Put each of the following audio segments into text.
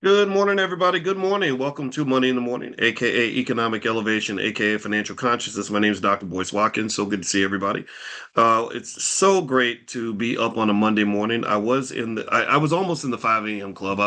Good morning, everybody. Good morning. Welcome to Money in the Morning, aka Economic Elevation, aka Financial Consciousness. My name is Dr. Boyce Watkins. So good to see everybody. It's so great to be up on a Monday morning. I was almost in the 5 a.m. club. I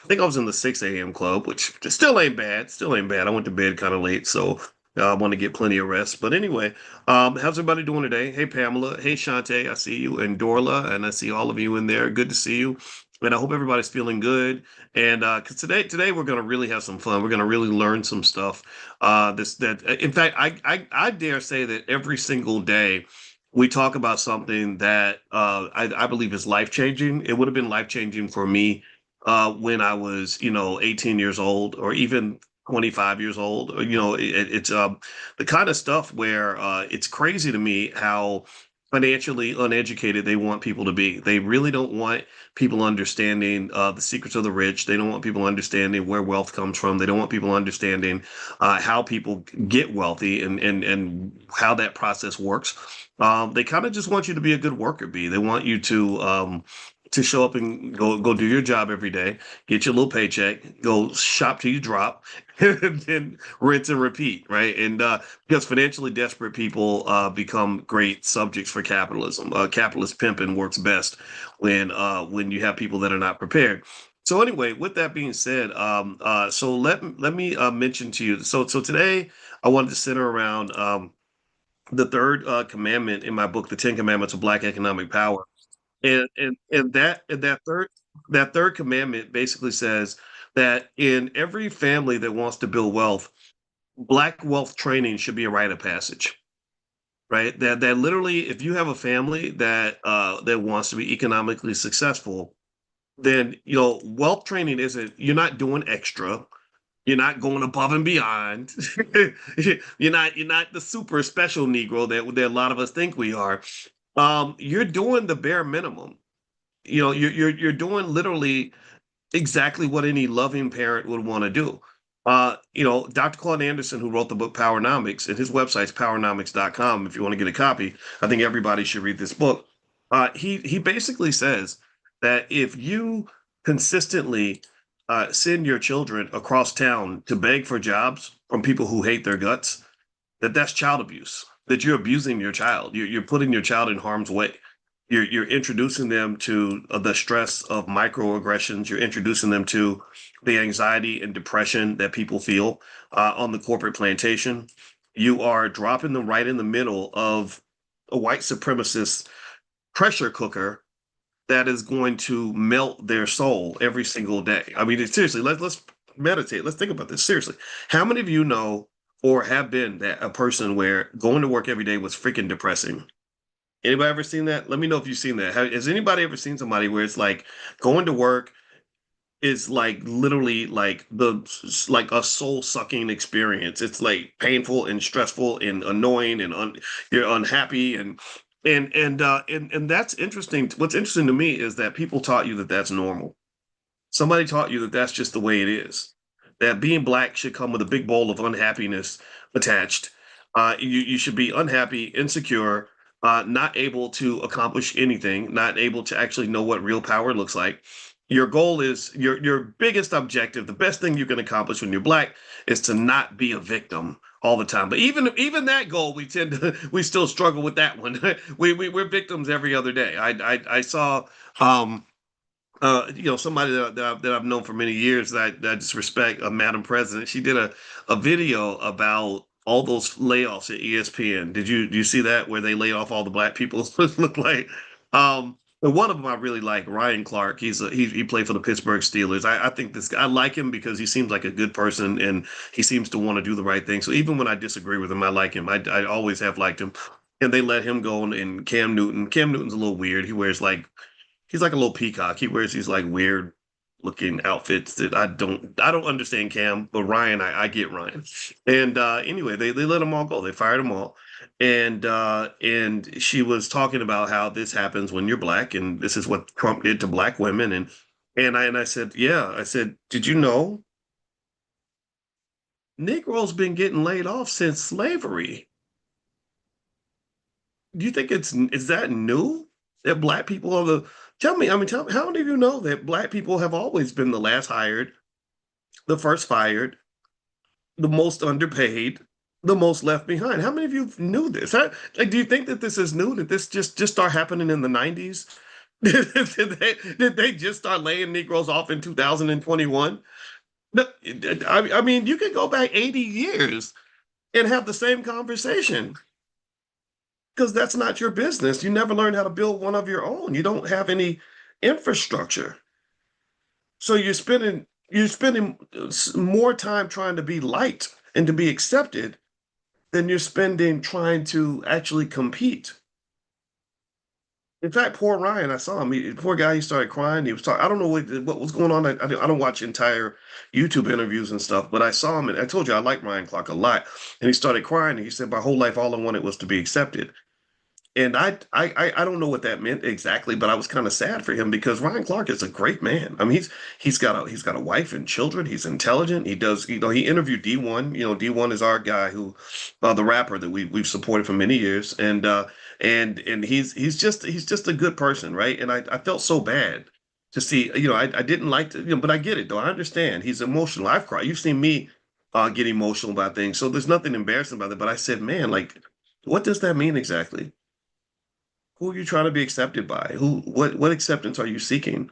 think I was in the 6 a.m. club, which still ain't bad. Still ain't bad. I went to bed kind of late, so I want to get plenty of rest. But anyway, how's everybody doing today? Hey, Pamela. Hey, Shante. I see you. And Dorla. And I see all of you in there. Good to see you. And I hope everybody's feeling good. And because today we're going to really have some fun. We're going to really learn some stuff. In fact, I dare say that every single day we talk about something that I believe is life changing. It would have been life changing for me when I was 18 years old or even 25 years old. It's the kind of stuff where it's crazy to me how financially uneducated they want people to be. They really don't want people understanding the secrets of the rich. They don't want people understanding where wealth comes from. They don't want people understanding how people get wealthy and how that process works. They kind of just want you to be a good worker bee. They want you to show up and go do your job every day, get your little paycheck, go shop till you drop, and then rinse and repeat, right? And because financially desperate people become great subjects for capitalism. Capitalist pimping works best when you have people that are not prepared. So anyway, with that being said, so let me mention to you. So today I wanted to center around the third commandment in my book, The Ten Commandments of Black Economic Power, and that third commandment basically says that in every family that wants to build wealth, black wealth training should be a rite of passage, right? That literally, if you have a family that wants to be economically successful, then wealth training isn't. You're not doing extra. You're not going above and beyond. You're not the super special Negro that a lot of us think we are. You're doing the bare minimum. You're doing literally exactly what any loving parent would want to do. Dr. Claude Anderson, who wrote the book Powernomics, and his website's powernomics.com. If you want to get a copy, I think everybody should read this book. He basically says that if you consistently send your children across town to beg for jobs from people who hate their guts, that's child abuse. That you're abusing your child. You're putting your child in harm's way. You're introducing them to the stress of microaggressions. You're introducing them to the anxiety and depression that people feel on the corporate plantation. You are dropping them right in the middle of a white supremacist pressure cooker that is going to melt their soul every single day. I mean, seriously, let's meditate. Let's think about this seriously. How many of you know or have been a person where going to work every day was freaking depressing? Anybody ever seen that? Let me know if you've seen that. Has anybody ever seen somebody where it's like going to work is like literally like a soul sucking experience? It's like painful and stressful and annoying and you're unhappy and that's interesting. What's interesting to me is that people taught you that that's normal. Somebody taught you that that's just the way it is. That being black should come with a big bowl of unhappiness attached. You should be unhappy, insecure, not able to accomplish anything, not able to actually know what real power looks like. Your goal is your biggest objective. The best thing you can accomplish when you're black is to not be a victim all the time. But even that goal, we still struggle with that one. We're victims every other day. I saw somebody that I've known for many years that I just respect, Madam President. She did a video about all those layoffs at ESPN. Do you see that where they laid off all the black people? Look like, and one of them I really like, Ryan Clark. He played for the Pittsburgh Steelers. I think this guy, I like him because he seems like a good person and he seems to want to do the right thing. So even when I disagree with him, I like him. I always have liked him. And they let him go, and Cam Newton. Cam Newton's a little weird. He wears like he's like a little peacock. He wears these like weird looking outfits that I don't understand Cam, but Ryan, I get Ryan. And anyway, they let them all go. They fired them all. And she was talking about how this happens when you're black, and this is what Trump did to black women. And I said, yeah. I said, did you know Negroes been getting laid off since slavery? Do you think is that new that black people are the tell me, how many of you know that black people have always been the last hired, the first fired, the most underpaid, the most left behind? How many of you knew this? Like, do you think that this is new? Did this just start happening in the 90s? Did they just start laying Negroes off in 2021? No, I mean, you could go back 80 years and have the same conversation because that's not your business. You never learned how to build one of your own. You don't have any infrastructure. So you're spending more time trying to be liked and to be accepted than you're spending trying to actually compete. In fact, poor Ryan, I saw him. Poor guy, he started crying. He was talking. I don't know what was going on. I don't watch entire YouTube interviews and stuff, but I saw him, and I told you I like Ryan Clark a lot. And he started crying. And he said, "My whole life, all I wanted was to be accepted." And I don't know what that meant exactly, but I was kind of sad for him because Ryan Clark is a great man. I mean, he's got a wife and children. He's intelligent. He does, he interviewed D1. D1 is our guy who, the rapper that we've supported for many years, and he's just a good person, right? And I felt so bad to see, I didn't like to, but I get it though. I understand. He's emotional. I've cried. You've seen me get emotional about things, so there's nothing embarrassing about it. But I said, man, like, what does that mean exactly? Who are you trying to be accepted by? What acceptance are you seeking?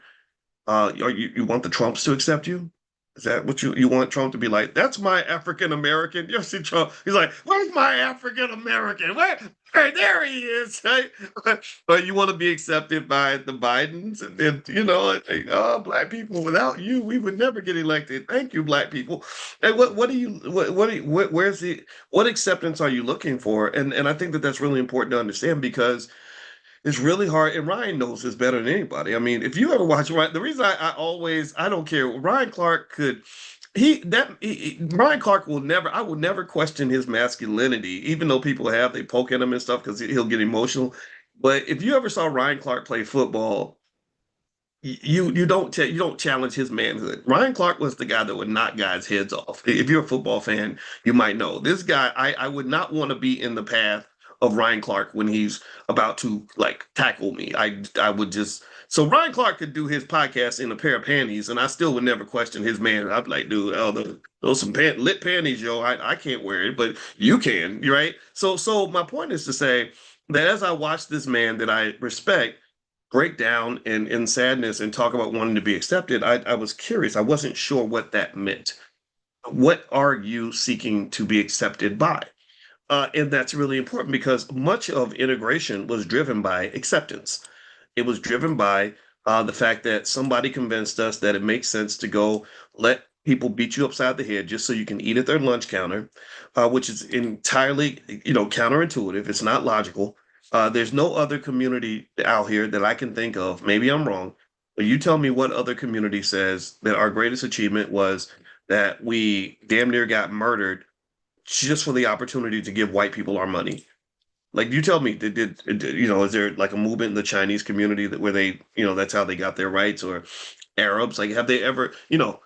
You want the Trumps to accept you? Is that what you want Trump to be like? That's my African American. You see Trump? He's like, "Where's my African American? Where? There he is." Right? Or you want to be accepted by the Bidens, and then like, oh, black people, without you, we would never get elected. Thank you, black people. And what do you what do you, where's the what acceptance are you looking for? And I think that that's really important to understand because it's really hard, and Ryan knows this better than anybody. I mean, if you ever watch Ryan, the reason I don't care. Ryan Clark could Ryan Clark will never. I will never question his masculinity, even though people they poke at him and stuff because he'll get emotional. But if you ever saw Ryan Clark play football, you don't challenge his manhood. Ryan Clark was the guy that would knock guys' heads off. If you're a football fan, you might know this guy. I would not want to be in the path of Ryan Clark when he's about to like tackle me. I would just so Ryan Clark could do his podcast in a pair of panties, and I still would never question his man. I'd be like, dude, those some lit panties, yo. I can't wear it, but you can, right? So my point is to say that as I watch this man that I respect break down in sadness and talk about wanting to be accepted, I was curious. I wasn't sure what that meant. What are you seeking to be accepted by? And that's really important because much of integration was driven by acceptance. It was driven by the fact that somebody convinced us that it makes sense to go let people beat you upside the head just so you can eat at their lunch counter, which is entirely, counterintuitive. It's not logical. There's no other community out here that I can think of. Maybe I'm wrong, but you tell me what other community says that our greatest achievement was that we damn near got murdered just for the opportunity to give white people our money. Like you tell me, is there like a movement in the Chinese community that where they, that's how they got their rights, or Arabs? Like, have they ever,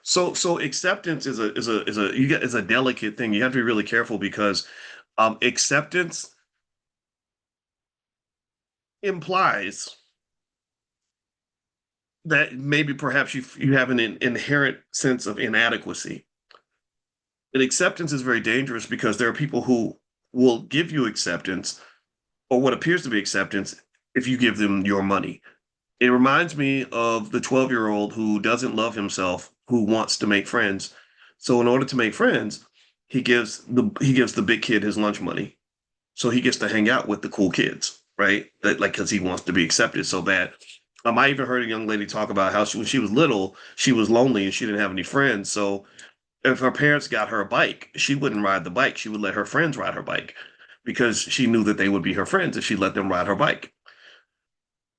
so acceptance is a delicate thing. You have to be really careful because acceptance implies that maybe perhaps you have an inherent sense of inadequacy. And acceptance is very dangerous because there are people who will give you acceptance or what appears to be acceptance if you give them your money. It reminds me of the 12-year-old who doesn't love himself, who wants to make friends. So in order to make friends, he gives the big kid his lunch money. So he gets to hang out with the cool kids, right? That like because he wants to be accepted so bad. I even heard a young lady talk about how when she was little, she was lonely and she didn't have any friends. So if her parents got her a bike, she wouldn't ride the bike. She would let her friends ride her bike because she knew that they would be her friends if she let them ride her bike.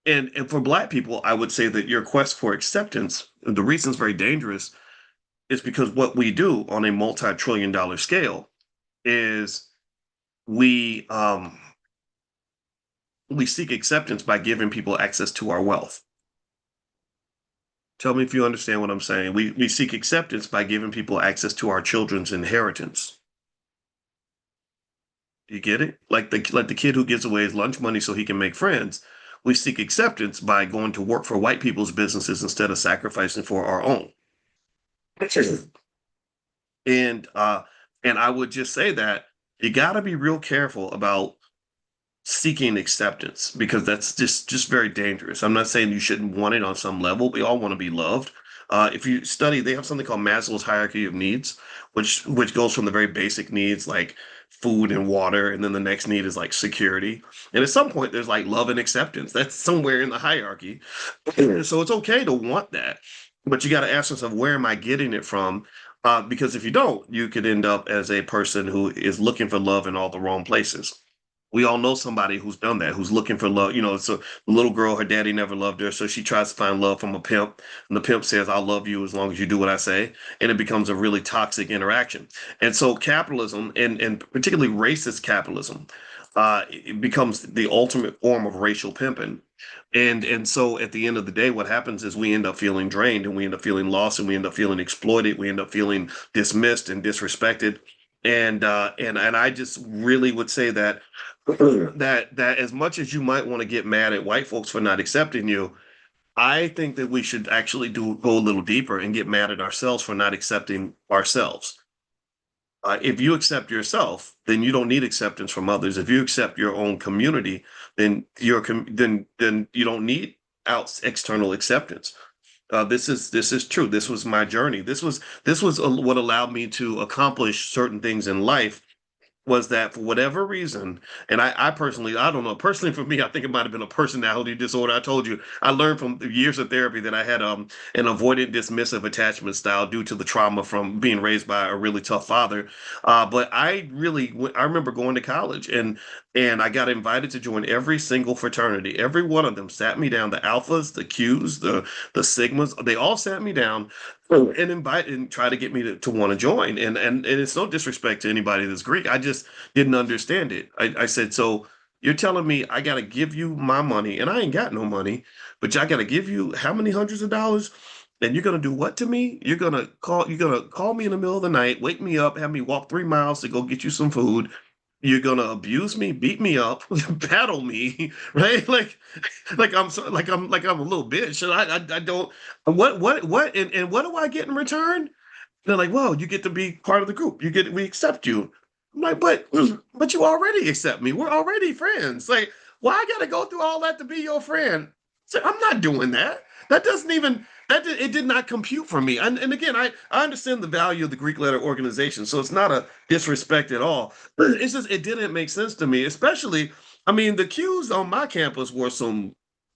And for black people, I would say that your quest for acceptance, the reason it's very dangerous is because what we do on a multi-trillion dollar scale is we we seek acceptance by giving people access to our wealth. Tell me if you understand what I'm saying. We seek acceptance by giving people access to our children's inheritance. Do you get it? Like the kid who gives away his lunch money so he can make friends. we seek acceptance by going to work for white people's businesses instead of sacrificing for our own. And and I would just say that you got to be real careful about seeking acceptance because that's just very dangerous. I'm not saying you shouldn't want it on some level. We all want to be loved. If you study, they have something called Maslow's hierarchy of needs, which goes from the very basic needs like food and water, and then the next need is like security. And at some point, there's like love and acceptance. That's somewhere in the hierarchy. So it's okay to want that, but you got to ask yourself, where am I getting it from? Because if you don't, you could end up as a person who is looking for love in all the wrong places. We all know somebody who's done that, who's looking for love. So the little girl, her daddy never loved her, so she tries to find love from a pimp, and the pimp says, "I'll love you as long as you do what I say," and it becomes a really toxic interaction. And so capitalism, and particularly racist capitalism, it becomes the ultimate form of racial pimping. And so at the end of the day, what happens is we end up feeling drained, and we end up feeling lost, and we end up feeling exploited, we end up feeling dismissed and disrespected. And I just really would say that that as much as you might want to get mad at white folks for not accepting you, I think that we should actually go a little deeper and get mad at ourselves for not accepting ourselves. If you accept yourself, then you don't need acceptance from others. If you accept your own community, then you don't need out external acceptance. This is true. This was my journey. This was what allowed me to accomplish certain things in life, was that for whatever reason, and I personally, I don't know, personally for me, I think it might have been a personality disorder. I told you, I learned from years of therapy that I had an avoidant dismissive attachment style due to the trauma from being raised by a really tough father. But I remember going to college, and I got invited to join every single fraternity. Every one of them sat me down. The alphas, the Qs, the sigmas, they all sat me down and invite and try to get me to want to join. And it's no disrespect to anybody that's Greek. I just didn't understand it. I said, so you're telling me I got to give you my money, and I ain't got no money, but I got to give you how many hundreds of dollars? And you're gonna do what to me? You're gonna call me in the middle of the night, wake me up, have me walk 3 miles to go get you some food. You're gonna abuse me, beat me up, battle me, right? Like I'm a little bitch. And I don't what and what do I get in return? They're like, well, you get to be part of the group. We accept you. I'm like, but you already accept me. We're already friends. Like, why I gotta go through all that to be your friend? So I'm not doing that. That doesn't even it did not compute for me. And again, I understand the value of the Greek letter organization, so it's not a disrespect at all. It's just it didn't make sense to me, especially. I mean, the Qs on my campus were some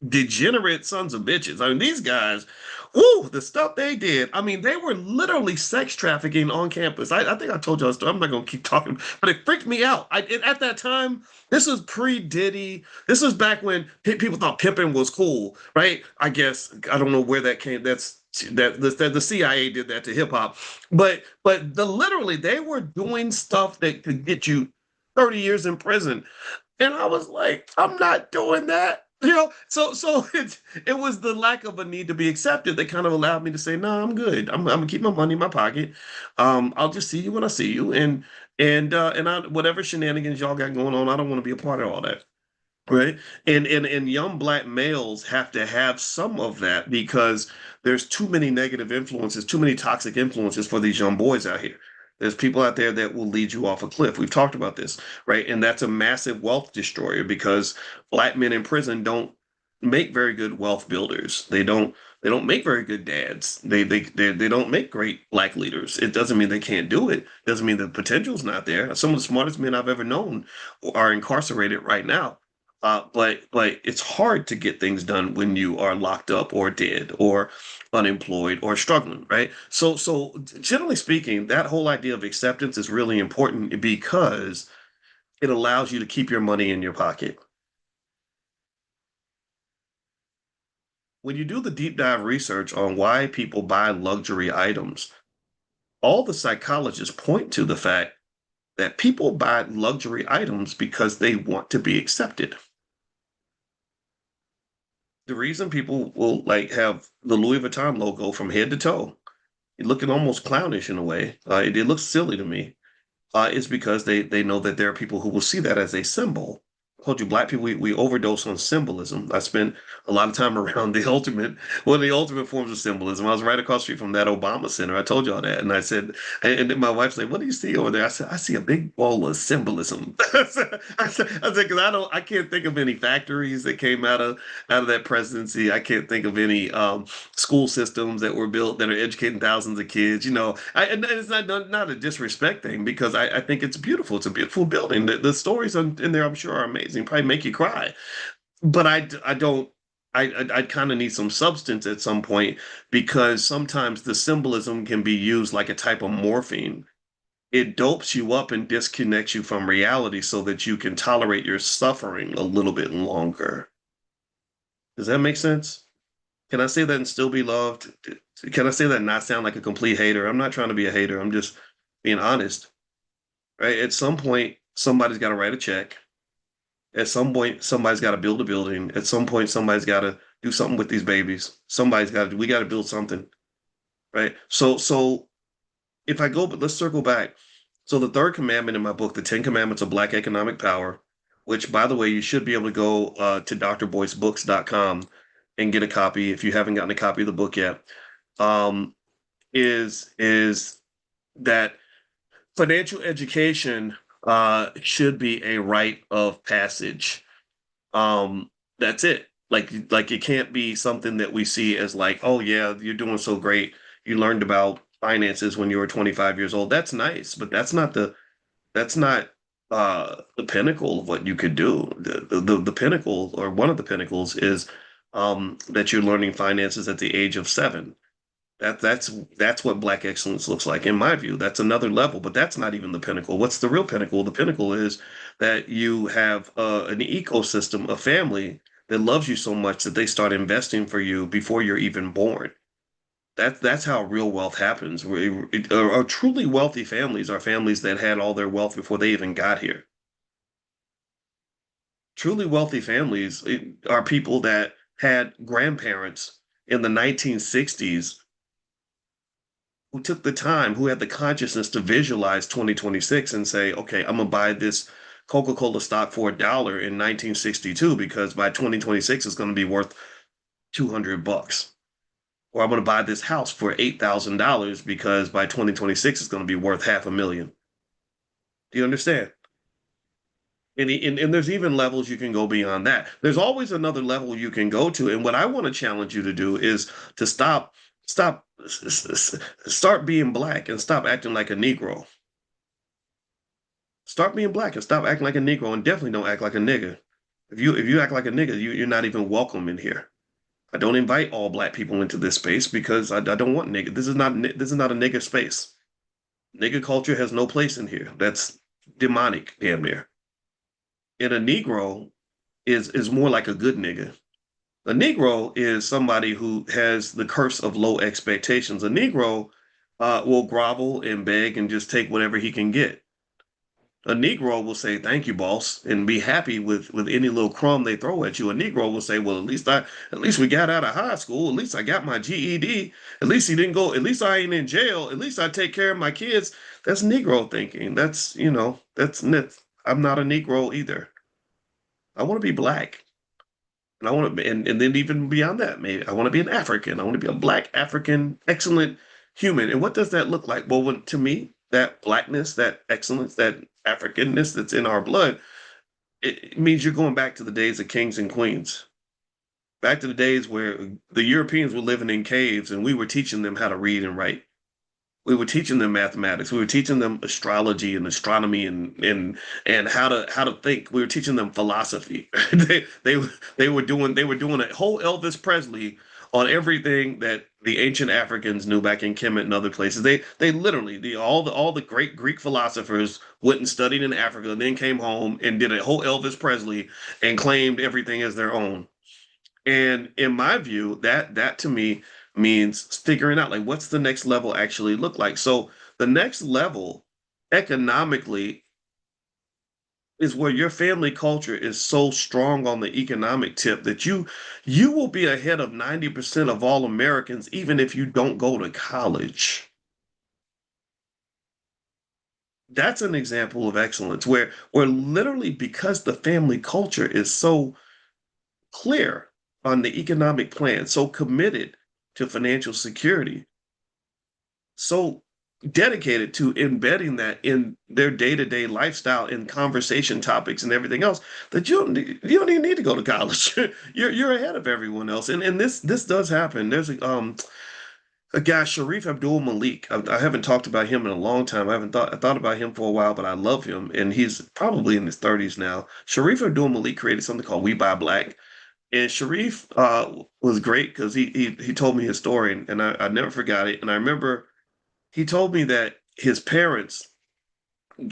degenerate sons of bitches. I mean, these guys, whoo, the stuff they did. I mean, they were literally sex trafficking on campus. I think I told you a story. I'm not going to keep talking, but it freaked me out. At that time, this was pre-Diddy. This was back when people thought pimping was cool, right? I guess I don't know where that came. That the CIA did that to hip hop, but literally they were doing stuff that could get you 30 years in prison. And I was like, I'm not doing that. So it was the lack of a need to be accepted that kind of allowed me to say, no, I'm good. I'm gonna keep my money in my pocket. I'll just see you when I see you, and whatever shenanigans y'all got going on, I don't want to be a part of all that. Right. And young black males have to have some of that because there's too many negative influences, too many toxic influences for these young boys out here. There's people out there that will lead you off a cliff. We've talked about this, right? And that's a massive wealth destroyer because black men in prison don't make very good wealth builders. They don't make very good dads. They don't make great black leaders. It doesn't mean they can't do it. It doesn't mean the potential's not there. Some of the smartest men I've ever known are incarcerated right now. But it's hard to get things done when you are locked up or dead or unemployed or struggling, right? So generally speaking, that whole idea of acceptance is really important because it allows you to keep your money in your pocket. When you do the deep dive research on why people buy luxury items, all the psychologists point to the fact that people buy luxury items because they want to be accepted. The reason people will like have the Louis Vuitton logo from head to toe, looking almost clownish in a way. It looks silly to me. Is because they know that there are people who will see that as a symbol. told you black people we overdose on symbolism. I spent a lot of time around the ultimate one of the ultimate forms of symbolism. I was right across the street from that Obama Center. I told y'all that, and I said, and then my wife's like, "What do you see over there?" I said, "I see a big ball of symbolism." I said, because I can't think of any factories that came out of that presidency. I can't think of any school systems that were built that are educating thousands of kids. And it's not a disrespect thing because I think it's beautiful. It's a beautiful building. The stories in there, I'm sure, are amazing. Probably make you cry. But I don't. I kind of need some substance at some point because sometimes the symbolism can be used like a type of morphine. It dopes you up and disconnects you from reality so that you can tolerate your suffering a little bit longer. Does that make sense? Can I say that and still be loved? Can I say that and not sound like a complete hater? I'm not trying to be a hater. I'm just being honest, right? At some point, somebody's got to write a check. At some point, somebody's got to build a building. At some point, somebody's got to do something with these babies. We got to build something, right? So if I go, but let's circle back. So the third commandment in my book, The 10 Commandments of Black Economic Power, which by the way, you should be able to go to drboycebooks.com and get a copy if you haven't gotten a copy of the book yet. Um, is that financial education should be a rite of passage. That's it. Like it can't be something that we see as like, oh yeah, you're doing so great. You learned about finances when you were 25 years old. That's nice, but that's not the pinnacle of what you could do. The pinnacle or one of the pinnacles is that you're learning finances at the age of 7. That's what Black excellence looks like in my view. That's another level, but that's not even the pinnacle. What's the real pinnacle? The pinnacle is that you have an ecosystem, a family that loves you so much that they start investing for you before you're even born. That's how real wealth happens. Truly wealthy families are families that had all their wealth before they even got here. Truly wealthy families are people that had grandparents in the 1960s who took the time, who had the consciousness to visualize 2026 and say, okay, I'm gonna buy this Coca-Cola stock for $1 in 1962 because by 2026 it's gonna be worth 200 bucks. Or I'm gonna buy this house for $8,000 because by 2026 it's gonna be worth half a million. Do you understand? And there's even levels you can go beyond that. There's always another level you can go to. And what I want to challenge you to do is to start being black and stop acting like a Negro. Start being black and stop acting like a Negro, and definitely don't act like a nigga. If you act like a nigga, you're not even welcome in here. I don't invite all black people into this space because I don't want nigga. This is not a nigga space. Nigga culture has no place in here. That's demonic, damn near. And a Negro is more like a good nigga. A Negro is somebody who has the curse of low expectations. A Negro will grovel and beg and just take whatever he can get. A Negro will say, "Thank you, boss," and be happy with any little crumb they throw at you. A Negro will say, "Well, at least we got out of high school. At least I got my GED. At least he didn't go. At least I ain't in jail. At least I take care of my kids." That's Negro thinking. That's I'm not a Negro either. I want to be black. And I want to, and then even beyond that, maybe I want to be an African. I want to be a black African, excellent human. And what does that look like? Well, to me, that blackness, that excellence, that Africanness that's in our blood, it means you're going back to the days of kings and queens, back to the days where the Europeans were living in caves and we were teaching them how to read and write. We were teaching them mathematics. We were teaching them astrology and astronomy and how to think. We were teaching them philosophy. They were doing a whole Elvis Presley on everything that the ancient Africans knew back in Kemet and other places. They literally all the great Greek philosophers went and studied in Africa and then came home and did a whole Elvis Presley and claimed everything as their own. And in my view, that to me means figuring out like what's the next level actually look like. So the next level economically is where your family culture is so strong on the economic tip that you will be ahead of 90% of all Americans even if you don't go to college. That's an example of excellence where literally because the family culture is so clear on the economic plan, so committed to financial security, so dedicated to embedding that in their day-to-day lifestyle and conversation topics and everything else that you don't even need to go to college. You're ahead of everyone else. And this does happen. There's a guy, Sharif Abdul Malik. I haven't talked about him in a long time. I thought about him for a while, but I love him, and he's probably in his 30s now. Sharif Abdul Malik created something called We Buy Black, and Sharif was great because he told me his story, and I never forgot it. And I remember he told me that his parents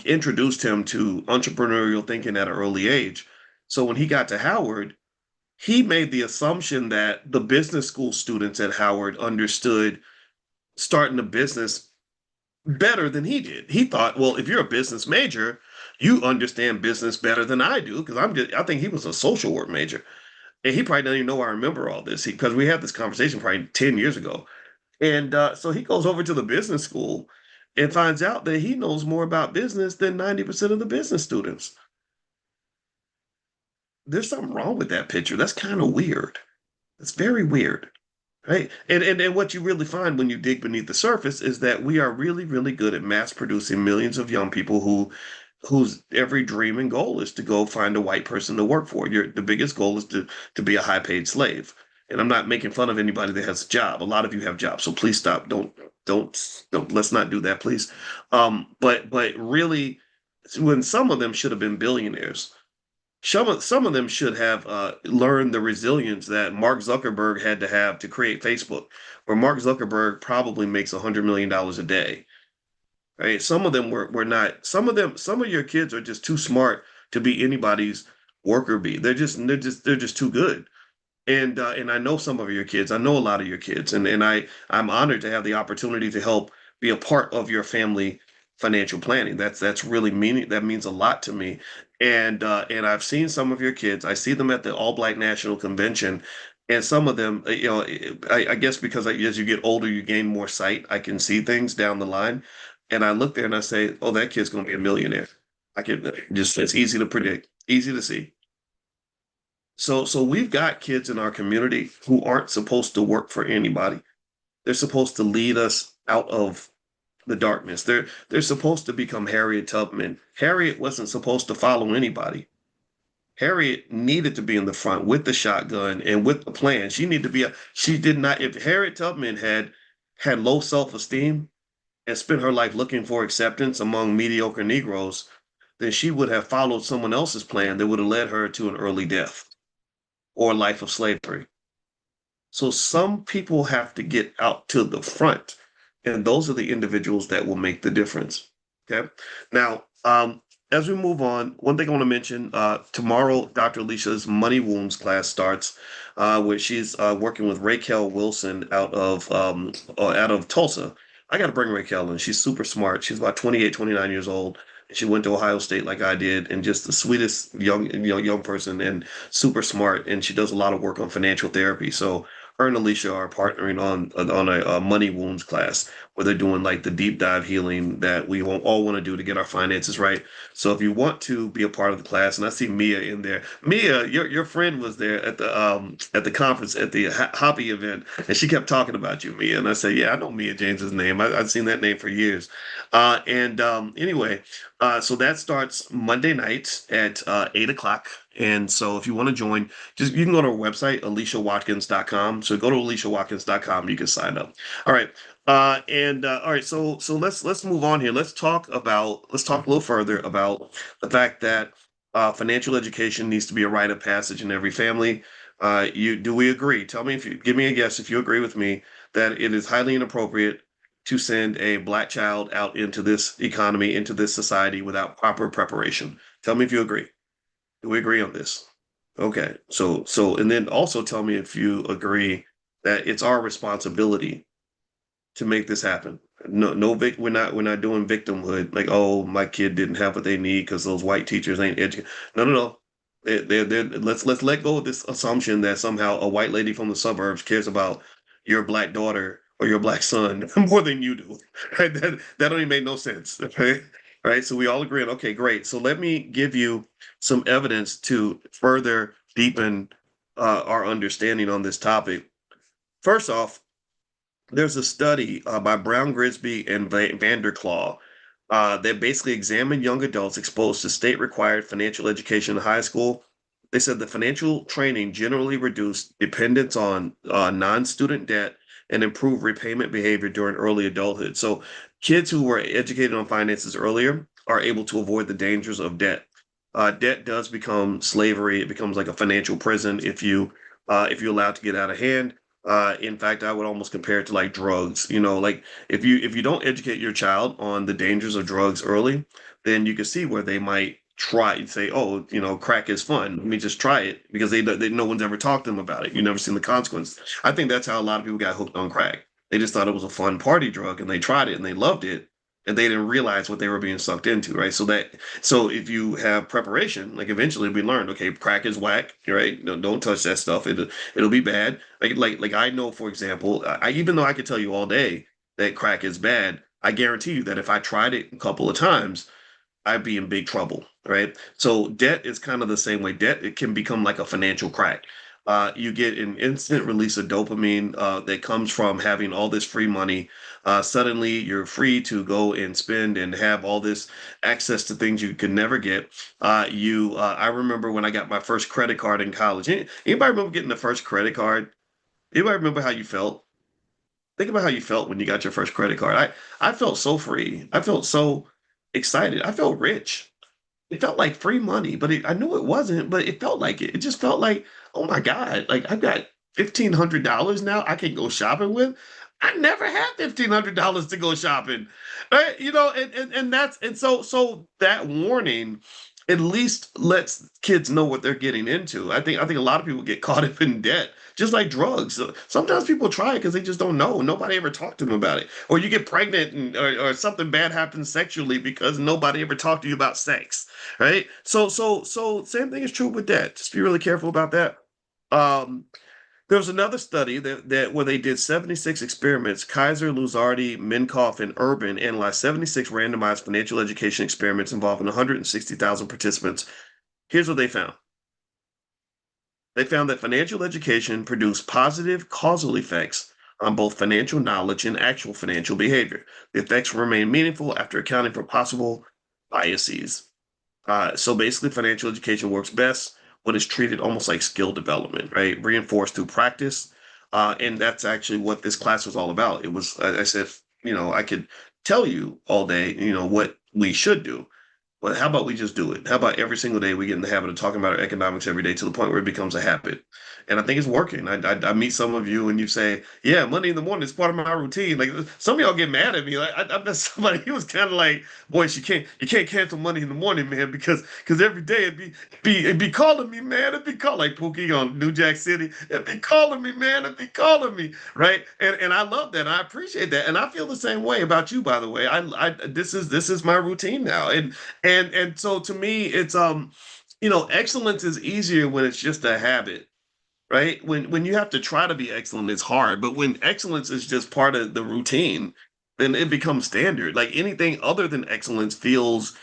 introduced him to entrepreneurial thinking at an early age. So when he got to Howard, he made the assumption that the business school students at Howard understood starting a business better than he did. He thought, well, if you're a business major, you understand business better than I do because I think he was a social work major. And he probably doesn't even know I remember all this because we had this conversation probably 10 years ago. And so he goes over to the business school and finds out that he knows more about business than 90% of the business students. There's something wrong with that picture. That's kind of weird. It's very weird. Right. And what you really find when you dig beneath the surface is that we are really, really good at mass producing millions of young people whose every dream and goal is to go find a white person to work for. The biggest goal is to be a high paid slave. And I'm not making fun of anybody that has a job. A lot of you have jobs, so please stop. Don't let's not do that, please. But really, when some of them should have been billionaires, some of them should have learned the resilience that Mark Zuckerberg had to have to create Facebook, where Mark Zuckerberg probably makes $100 million a day. Right? Some of them were not. Some of your kids are just too smart to be anybody's worker bee. They're just too good. And I know some of your kids. I know a lot of your kids, and I'm honored to have the opportunity to help be a part of your family financial planning. That's really meaning that means a lot to me. And I've seen some of your kids. I see them at the All Black National Convention, and some of them, I guess because as you get older, you gain more sight. I can see things down the line, and I look there and I say, "Oh, that kid's going to be a millionaire." I can just it's easy to predict, easy to see. So we've got kids in our community who aren't supposed to work for anybody. They're supposed to lead us out of the darkness. They're supposed to become Harriet Tubman. Harriet wasn't supposed to follow anybody. Harriet needed to be in the front with the shotgun and with the plan. She did not if Harriet Tubman had low self-esteem and spent her life looking for acceptance among mediocre Negroes, then she would have followed someone else's plan that would have led her to an early death or a life of slavery. So some people have to get out to the front, and those are the individuals that will make the difference. Okay. Now, as we move on, one thing I want to mention tomorrow, Dr. Alicia's Money Wounds class starts, where she's working with Raquel Wilson out of Tulsa. I got to bring Raquel in. She's super smart. She's about 28, 29 years old. She went to Ohio State like I did, and just the sweetest young person, and super smart. And she does a lot of work on financial therapy. So her and Alicia are partnering on a money wounds class where they're doing like the deep dive healing that we all want to do to get our finances right. So if you want to be a part of the class, and I see Mia in there. Mia, your friend was there at the conference at the hobby event, and she kept talking about you, Mia. And I said, yeah, I know Mia James's name. I've seen that name for years. And anyway, so that starts Monday night at 8 o'clock. And so if you want to join, just you can go to our website, aliciawatkins.com. So go to aliciawatkins.com, you can sign up. All right. All right, so let's move on here. Let's talk a little further about the fact that financial education needs to be a rite of passage in every family. You do we agree? Tell me if you give me a guess if you agree with me that it is highly inappropriate to send a black child out into this economy, into this society without proper preparation. Tell me if you agree. Do we agree on this? Okay. And then also tell me if you agree that it's our responsibility to make this happen. We're not doing victimhood like, oh, my kid didn't have what they need because those white teachers ain't educated. No, no, no. Let's let go of this assumption that somehow a white lady from the suburbs cares about your black daughter or your black son more than you do. Right? That don't even make no sense. Okay. right? So we all agree on, okay, great. So let me give you some evidence to further deepen our understanding on this topic. First off, there's a study by Brown Grisby and Vanderclaw that basically examined young adults exposed to state required financial education in high school. They said the financial training generally reduced dependence on non student debt and improved repayment behavior during early adulthood. So, kids who were educated on finances earlier are able to avoid the dangers of debt. Debt does become slavery. It becomes like a financial prison if you allow it to get out of hand. In fact, I would almost compare it to like drugs. You know, like if you don't educate your child on the dangers of drugs early, then you can see where they might try and say, "Oh, you know, crack is fun. Let me just try it," because they no one's ever talked to them about it. You've never seen the consequences. I think that's how a lot of people got hooked on crack. They just thought it was a fun party drug, and they tried it and they loved it, and they didn't realize what they were being sucked into, right? So if you have preparation, like eventually we learned, okay, crack is whack, right? No, don't touch that stuff. It'll be bad. Like I know, for example, I even though I could tell you all day that crack is bad, I guarantee you that if I tried it a couple of times, I'd be in big trouble, right? So debt is kind of the same way. Debt, it can become like a financial crack. You get an instant release of dopamine that comes from having all this free money. Suddenly, you're free to go and spend and have all this access to things you could never get. I remember when I got my first credit card in college. Anybody remember getting the first credit card? Anybody remember how you felt? Think about how you felt when you got your first credit card. I felt so free. I felt so excited. I felt rich. It felt like free money, but I knew it wasn't, but it felt like it. It just felt like, oh my God, like I've got $1,500 now I can go shopping with. I never had $1,500 to go shopping. Right? You know, and so that warning at least lets kids know what they're getting into. I think a lot of people get caught up in debt, just like drugs. So sometimes people try it because they just don't know. Nobody ever talked to them about it. Or you get pregnant or something bad happens sexually because nobody ever talked to you about sex, right? So same thing is true with debt. Just be really careful about that. Um, there was another study that where they did 76 experiments. Kaiser, Luzardi, Minkoff, and Urban analyzed 76 randomized financial education experiments involving 160,000 participants. Here's what they found. They found that financial education produced positive causal effects on both financial knowledge and actual financial behavior. The effects remain meaningful after accounting for possible biases. So basically, financial education works best when it's treated almost like skill development, right? Reinforced through practice. And that's actually what this class was all about. It was, I said, I could tell you all day, what we should do, well, how about we just do it? How about every single day we get in the habit of talking about our economics every day to the point where it becomes a habit? And I think it's working. I meet some of you and you say, "Yeah, Monday in the morning is part of my routine." Like some of y'all get mad at me. Like I met somebody. He was kind of like, "Boy, you can't cancel Monday in the morning, man, because every day it'd be calling me, man. It'd be calling like Pookie on New Jack City. It'd be calling me, man. It'd be calling me, right?" And I love that. I appreciate that. And I feel the same way about you, by the way. This is my routine now, and so to me, it's excellence is easier when it's just a habit, right? When you have to try to be excellent, it's hard. But when excellence is just part of the routine, then it becomes standard. Like anything other than excellence feels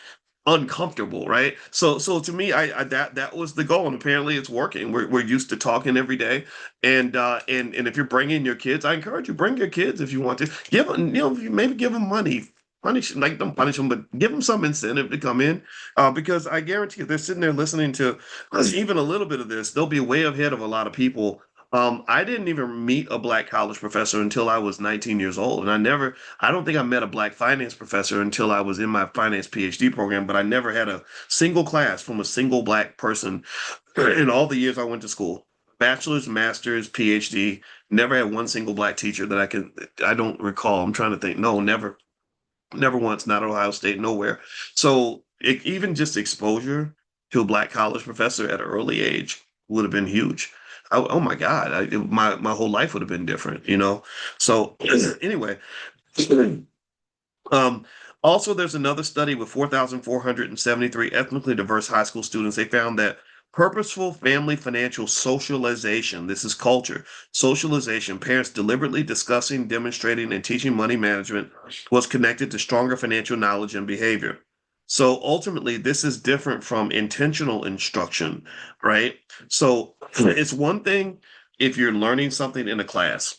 uncomfortable, right? So to me, I that was the goal, and apparently it's working. We're used to talking every day, and if you're bringing your kids, I encourage you bring your kids if you want to. Give them, maybe give them money. Punish like don't punish them, but give them some incentive to come in, because I guarantee you, they're sitting there listening to even a little bit of this. They'll be way ahead of a lot of people. I didn't even meet a black college professor until I was 19 years old, and I don't think I met a black finance professor until I was in my finance PhD program, but I never had a single class from a single black person in all the years I went to school. Bachelor's, master's, PhD, never had one single black teacher I don't recall. I'm trying to think. No, never, never once, not at Ohio State, nowhere. So even just exposure to a black college professor at an early age would have been huge. Oh my God, my whole life would have been different, So anyway, um, also, there's another study with 4,473 ethnically diverse high school students. They found that purposeful family financial socialization, this is culture, socialization, parents deliberately discussing, demonstrating, and teaching money management was connected to stronger financial knowledge and behavior. So ultimately, this is different from intentional instruction, right? So it's one thing if you're learning something in a class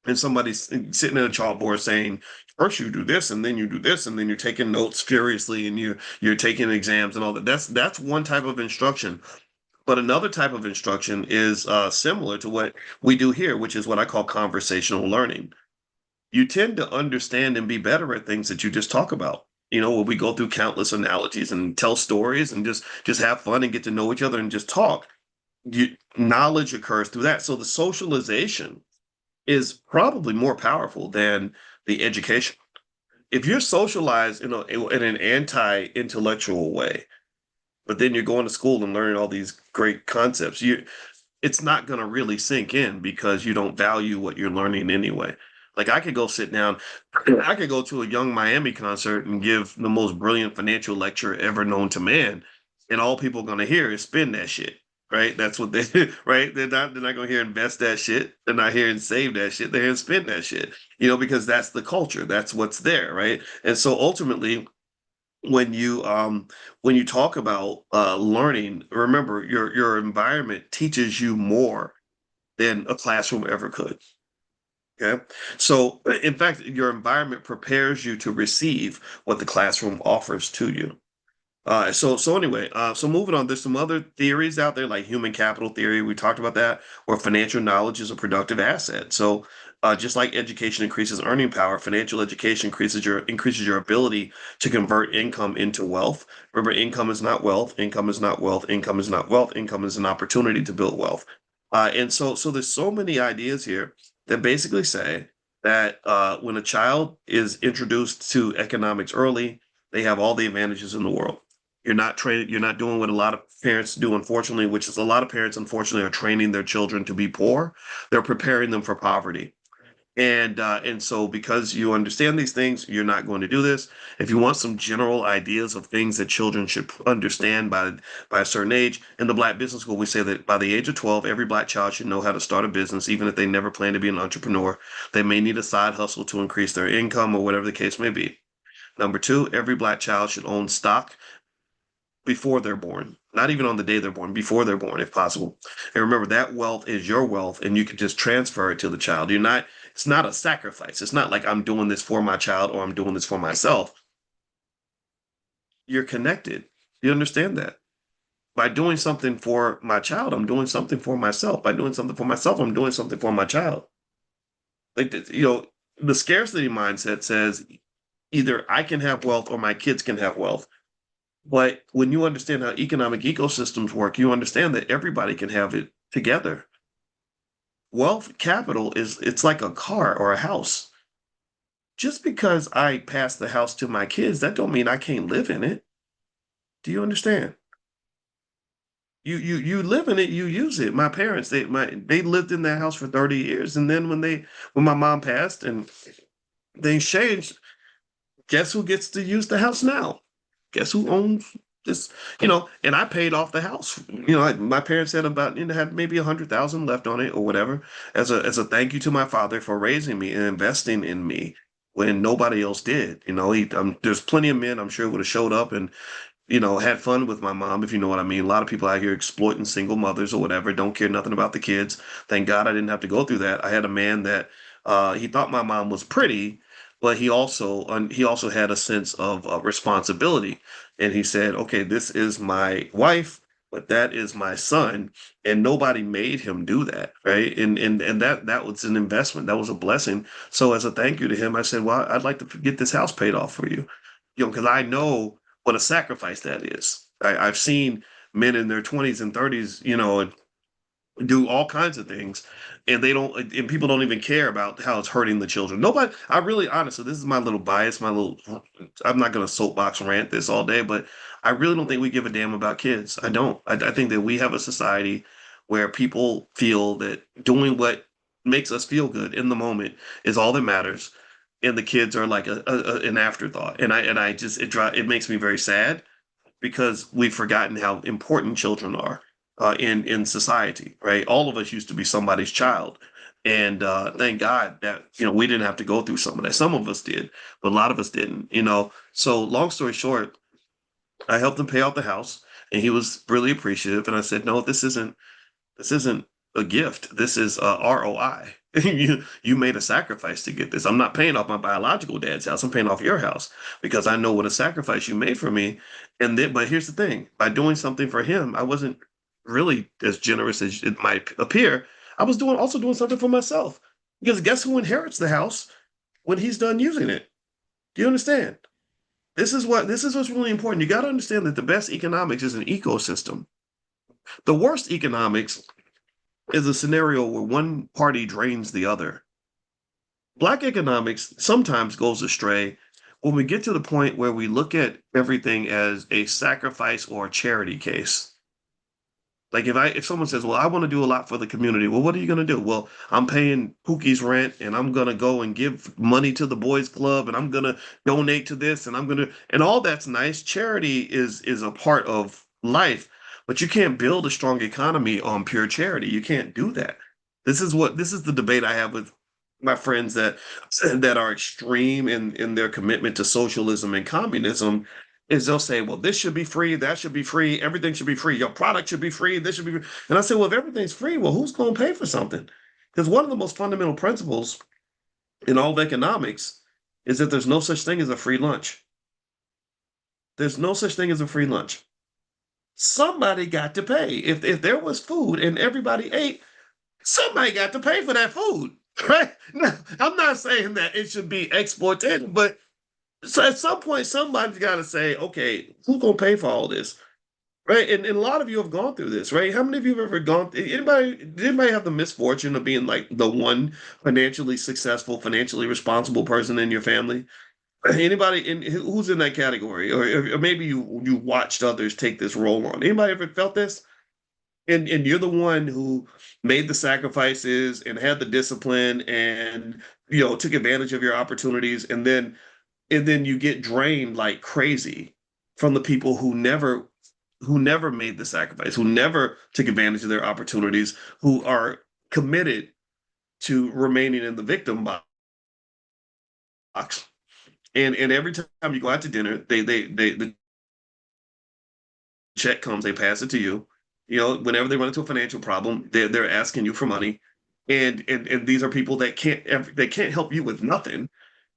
and somebody's sitting at a chalkboard saying, first you do this and then you do this and then you're taking notes furiously and you're taking exams and all that. That's one type of instruction. But another type of instruction is similar to what we do here, which is what I call conversational learning. You tend to understand and be better at things that you just talk about. When we go through countless analogies and tell stories and just have fun and get to know each other and just talk. Knowledge occurs through that. So the socialization is probably more powerful than the education. If you're socialized in an anti-intellectual way, but then you're going to school and learning all these great concepts, it's not going to really sink in because you don't value what you're learning anyway. Like I could go sit down, I could go to a Young Miami concert and give the most brilliant financial lecture ever known to man, and all people are going to hear is spend that shit. Right? That's what they right. They're not going to hear invest that shit. They're not hearing save that shit. They're hearing spend that shit. Because that's the culture. That's what's there, right? And so ultimately, when you talk about learning, remember your environment teaches you more than a classroom ever could. Okay. So in fact, your environment prepares you to receive what the classroom offers to you. So anyway, so moving on, there's some other theories out there like human capital theory. We talked about that, where financial knowledge is a productive asset. So just like education increases earning power, financial education increases your ability to convert income into wealth. Remember, income is not wealth. Income is not wealth. Income is not wealth. Income is an opportunity to build wealth. And so there's so many ideas here that basically say that when a child is introduced to economics early, they have all the advantages in the world. You're not doing what a lot of parents do, unfortunately, which is a lot of parents, unfortunately, are training their children to be poor. They're preparing them for poverty. And so because you understand these things, you're not going to do this. If you want some general ideas of things that children should understand by a certain age, in the Black Business School, we say that by the age of 12, every Black child should know how to start a business, even if they never plan to be an entrepreneur. They may need a side hustle to increase their income or whatever the case may be. Number two, every Black child should own stock before they're born, not even on the day they're born, before they're born, if possible. And remember, that wealth is your wealth, and you can just transfer it to the child. It's not a sacrifice. It's not like I'm doing this for my child or I'm doing this for myself. You're connected. You understand that. By doing something for my child, I'm doing something for myself. By doing something for myself, I'm doing something for my child. Like, the scarcity mindset says either I can have wealth or my kids can have wealth. But when you understand how economic ecosystems work, you understand that everybody can have it together. Wealth capital it's like a car or a house. Just because I pass the house to my kids, that don't mean I can't live in it. Do you understand? You live in it, you use it. My parents, they lived in that house for 30 years. And then when my mom passed and things changed, guess who gets to use the house now? Guess who owns this? And I paid off the house. My parents had had maybe 100,000 left on it or whatever, as a thank you to my father for raising me and investing in me when nobody else did. There's plenty of men I'm sure would have showed up and had fun with my mom, if you know what I mean. A lot of people out here exploiting single mothers or whatever, don't care nothing about the kids. Thank God I didn't have to go through that. I had a man that he thought my mom was pretty, but he also had a sense of responsibility. And he said, "Okay, this is my wife, but that is my son." And nobody made him do that, right? And that was an investment. That was a blessing. So as a thank you to him, I said, "Well, I'd like to get this house paid off for you." Because I know what a sacrifice that is. I've seen men in their 20s and 30s, do all kinds of things, and people don't even care about how it's hurting the children. Nobody, I really, honestly, this is my little bias, I'm not going to soapbox rant this all day, but I really don't think we give a damn about kids. I don't. I think that we have a society where people feel that doing what makes us feel good in the moment is all that matters, and the kids are like an afterthought. And I just it makes me very sad because we've forgotten how important children are in society, right? All of us used to be somebody's child. And thank God that, we didn't have to go through some of that. Some of us did, but a lot of us didn't. So long story short, I helped him pay off the house, and he was really appreciative. And I said, no, this isn't a gift. This is ROI. You made a sacrifice to get this. I'm not paying off my biological dad's house. I'm paying off your house because I know what a sacrifice you made for me. And then, but here's the thing: by doing something for him, I wasn't really as generous as it might appear. I was doing something for myself because guess who inherits the house when he's done using it? Do you understand? This is what's really important. You got to understand that the best economics is an ecosystem. The worst economics is a scenario where one party drains the other. Black economics sometimes goes astray when we get to the point where we look at everything as a sacrifice or a charity case. Like if someone says, "Well, I want to do a lot for the community," well, what are you going to do? Well, I'm paying Pookie's rent, and I'm going to go and give money to the boys' club, and I'm going to donate to this, and I'm going to, and all that's nice. Charity is a part of life, but you can't build a strong economy on pure charity. You can't do that. This is the debate I have with my friends that are extreme in their commitment to socialism and communism is they'll say, well, this should be free, that should be free, everything should be free, your product should be free, this should be free. And I say, well, if everything's free, well, who's going to pay for something? Because one of the most fundamental principles in all of economics is that there's no such thing as a free lunch. There's no such thing as a free lunch. Somebody got to pay. If there was food and everybody ate, somebody got to pay for that food. Right? Now, I'm not saying that it should be exploitative, but so at some point, somebody's got to say, okay, who's going to pay for all this? Right. And a lot of you have gone through this, right? How many of you have ever did anybody have the misfortune of being like the one financially successful, financially responsible person in your family? Anybody who's in that category? Or maybe you watched others take this role on. Anybody ever felt this? And you're the one who made the sacrifices and had the discipline and took advantage of your opportunities, and then you get drained like crazy from the people who never made the sacrifice, who never took advantage of their opportunities, who are committed to remaining in the victim box. And every time you go out to dinner, the check comes, they pass it to you. Whenever they run into a financial problem, they're asking you for money. And these are people that can't help you with nothing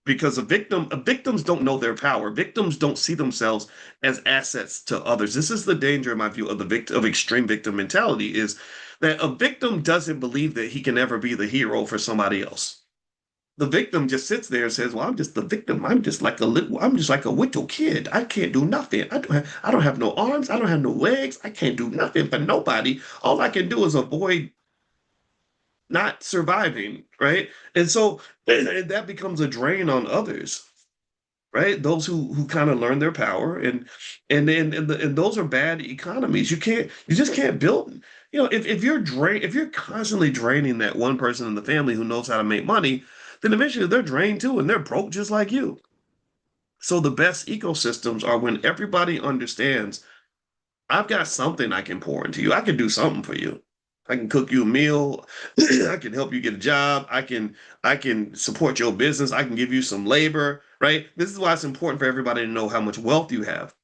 because victims don't know their power. Victims don't see themselves as assets to others. This is the danger, in my view, of the victim of extreme victim mentality is that a victim doesn't believe that he can ever be the hero for somebody else. The victim just sits there and says, "Well, I'm just the victim. I'm just like a little kid. I can't do nothing. I don't have no arms. I don't have no legs. I can't do nothing for nobody. All I can do is avoid not surviving, right?" And so that becomes a drain on others, right? Those who kind of learn their power, and those are bad economies. You just can't build. If you're constantly draining that one person in the family who knows how to make money, then eventually they're drained too, and they're broke just like you. So the best ecosystems are when everybody understands I've got something I can pour into you. I can do something for you. I can cook you a meal. I can help you get a job. I can support your business. I can give you some labor, right? This is why it's important for everybody to know how much wealth you have.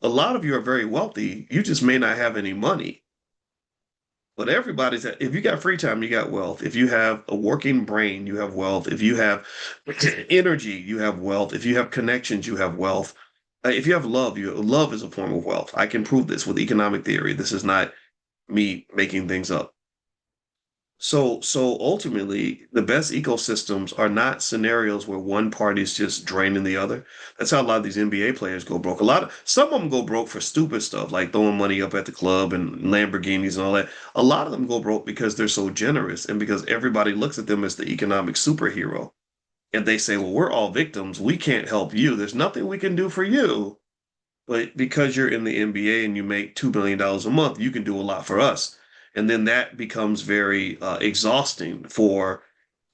A lot of you are very wealthy. You just may not have any money. But if you got free time, you got wealth. If you have a working brain, you have wealth. If you have energy, you have wealth. If you have connections, you have wealth. If you have love is a form of wealth. I can prove this with economic theory. This is not me making things up. So ultimately, the best ecosystems are not scenarios where one party's just draining the other. That's how a lot of these NBA players go broke. Some of them go broke for stupid stuff like throwing money up at the club and Lamborghinis and all that. A lot of them go broke because they're so generous and because everybody looks at them as the economic superhero. And they say, well, we're all victims. We can't help you. There's nothing we can do for you. But because you're in the NBA and you make $2 million a month, you can do a lot for us. And then that becomes very exhausting for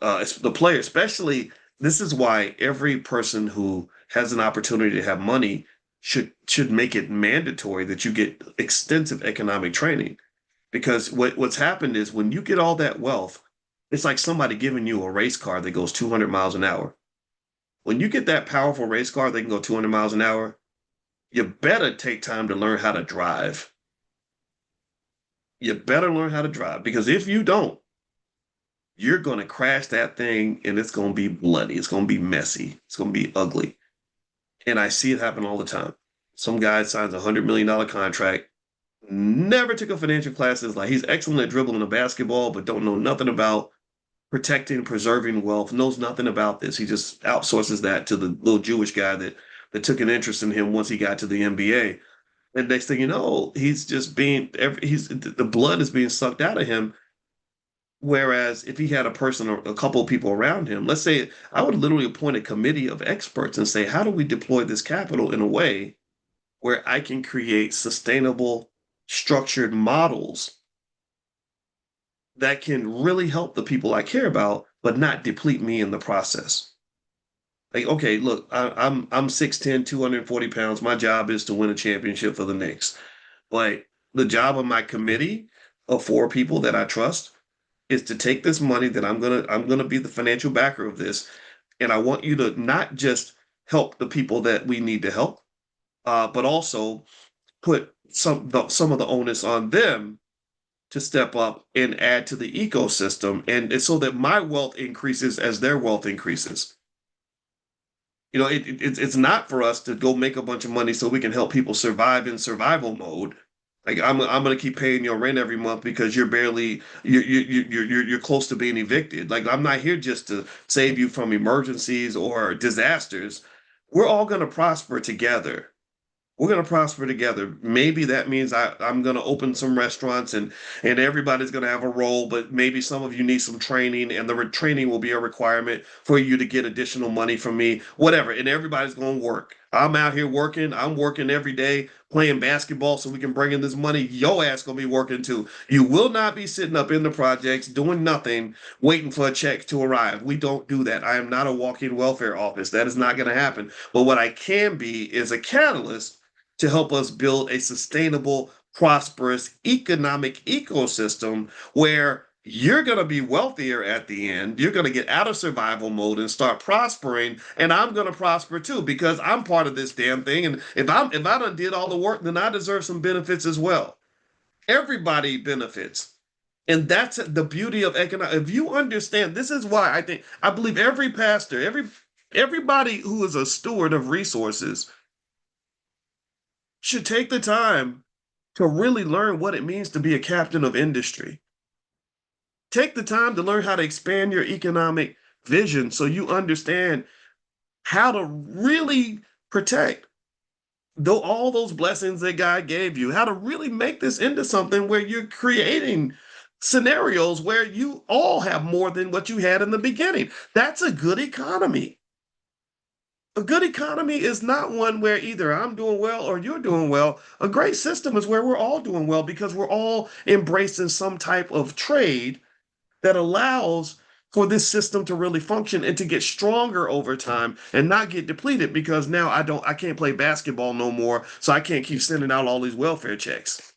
the player. Especially, this is why every person who has an opportunity to have money should make it mandatory that you get extensive economic training. Because what's happened is when you get all that wealth, It's like somebody giving you a race car that goes 200 miles an hour. When you get that powerful race car that can go 200 miles an hour, you better take time to learn how to drive. You better learn how to drive because if you don't, you're going to crash that thing and it's going to be bloody. It's going to be messy. It's going to be ugly. And I see it happen all the time. Some guy signs $100 million contract, never took a financial classes. Like he's excellent at dribbling a basketball, but don't know nothing about protecting, preserving wealth, knows nothing about this. He just outsources that to the little Jewish guy that took an interest in him once he got to the NBA. And next thing you know, he's just being he's the blood is being sucked out of him. Whereas if he had a person or a couple of people around him, let's say I would literally appoint a committee of experts and say, how do we deploy this capital in a way where I can create sustainable, structured models that can really help the people I care about, but not deplete me in the process. Like, okay, look, I'm 6'10", 240 pounds. My job is to win a championship for the Knicks. But the job of my committee of four people that I trust is to take this money that I'm gonna be the financial backer of this, and I want you to not just help the people that we need to help, but also put some of the onus on them to step up and add to the ecosystem, and so that my wealth increases as their wealth increases. It's not for us to go make a bunch of money so we can help people survive in survival mode. Like I'm gonna keep paying your rent every month because you're close to being evicted. Like I'm not here just to save you from emergencies or disasters. We're all gonna prosper together. We're going to prosper together. Maybe that means I'm going to open some restaurants and everybody's going to have a role, but maybe some of you need some training and the training will be a requirement for you to get additional money from me, whatever. And everybody's going to work. I'm out here working. I'm working every day playing basketball so we can bring in this money. Your ass going to be working too. You will not be sitting up in the projects doing nothing, waiting for a check to arrive. We don't do that. I am not a walk-in welfare office. That is not going to happen. But what I can be is a catalyst to help us build a sustainable, prosperous economic ecosystem where you're going to be wealthier at the end. You're going to get out of survival mode and start prospering, and I'm going to prosper too because I'm part of this damn thing. And if I done did all the work, then I deserve some benefits as well. Everybody benefits. And that's the beauty of economic. If you understand, this is why I believe every pastor, everybody who is a steward of resources should take the time to really learn what it means to be a captain of industry. Take the time to learn how to expand your economic vision so you understand how to really protect all those blessings that God gave you, how to really make this into something where you're creating scenarios where you all have more than what you had in the beginning. That's a good economy. A good economy is not one where either I'm doing well or you're doing well. A great system is where we're all doing well because we're all embracing some type of trade that allows for this system to really function and to get stronger over time and not get depleted because now I can't play basketball no more, so I can't keep sending out all these welfare checks.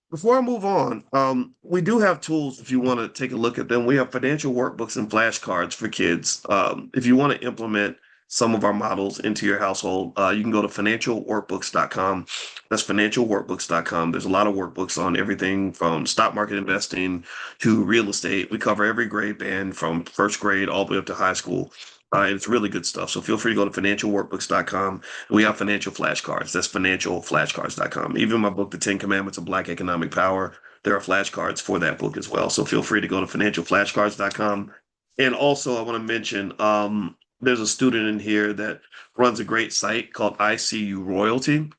Before I move on, we do have tools if you want to take a look at them. We have financial workbooks and flashcards for kids. If you want to implement some of our models into your household, you can go to financialworkbooks.com. That's financialworkbooks.com. There's a lot of workbooks on everything from stock market investing to real estate. We cover every grade band from first grade all the way up to high school. It's really good stuff. So feel free to go to financialworkbooks.com. We have financial flashcards. That's financialflashcards.com. Even my book, The 10 Commandments of Black Economic Power, there are flashcards for that book as well. So feel free to go to financialflashcards.com. And also, I want to mention there's a student in here that runs a great site called ICU Royalty.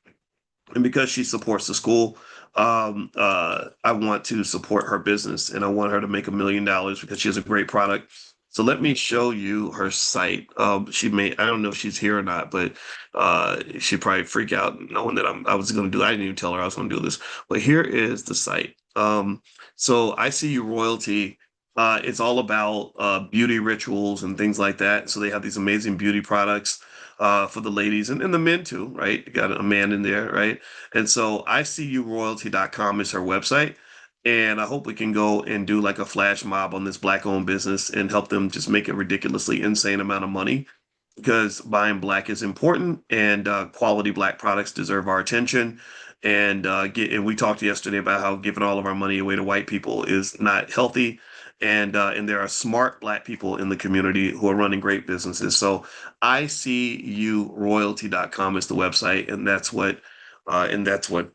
And because she supports the school, I want to support her business and I want her to make $1 million because she has a great product. So let me show you her site. I don't know if she's here or not, but she'd probably freak out knowing that I was going to do. I didn't even tell her I was going to do this. But here is the site. So ICU Royalty. It's all about beauty rituals and things like that. So they have these amazing beauty products. for the ladies and the men too, right? You got a man in there, right? And so ICUroyalty.com is her website. And I hope we can go and do like a flash mob on this black-owned business and help them just make a ridiculously insane amount of money because buying black is important and quality black products deserve our attention. And we talked yesterday about how giving all of our money away to white people is not healthy. And there are smart black people in the community who are running great businesses. So ICUroyalty.com is the website, and that's what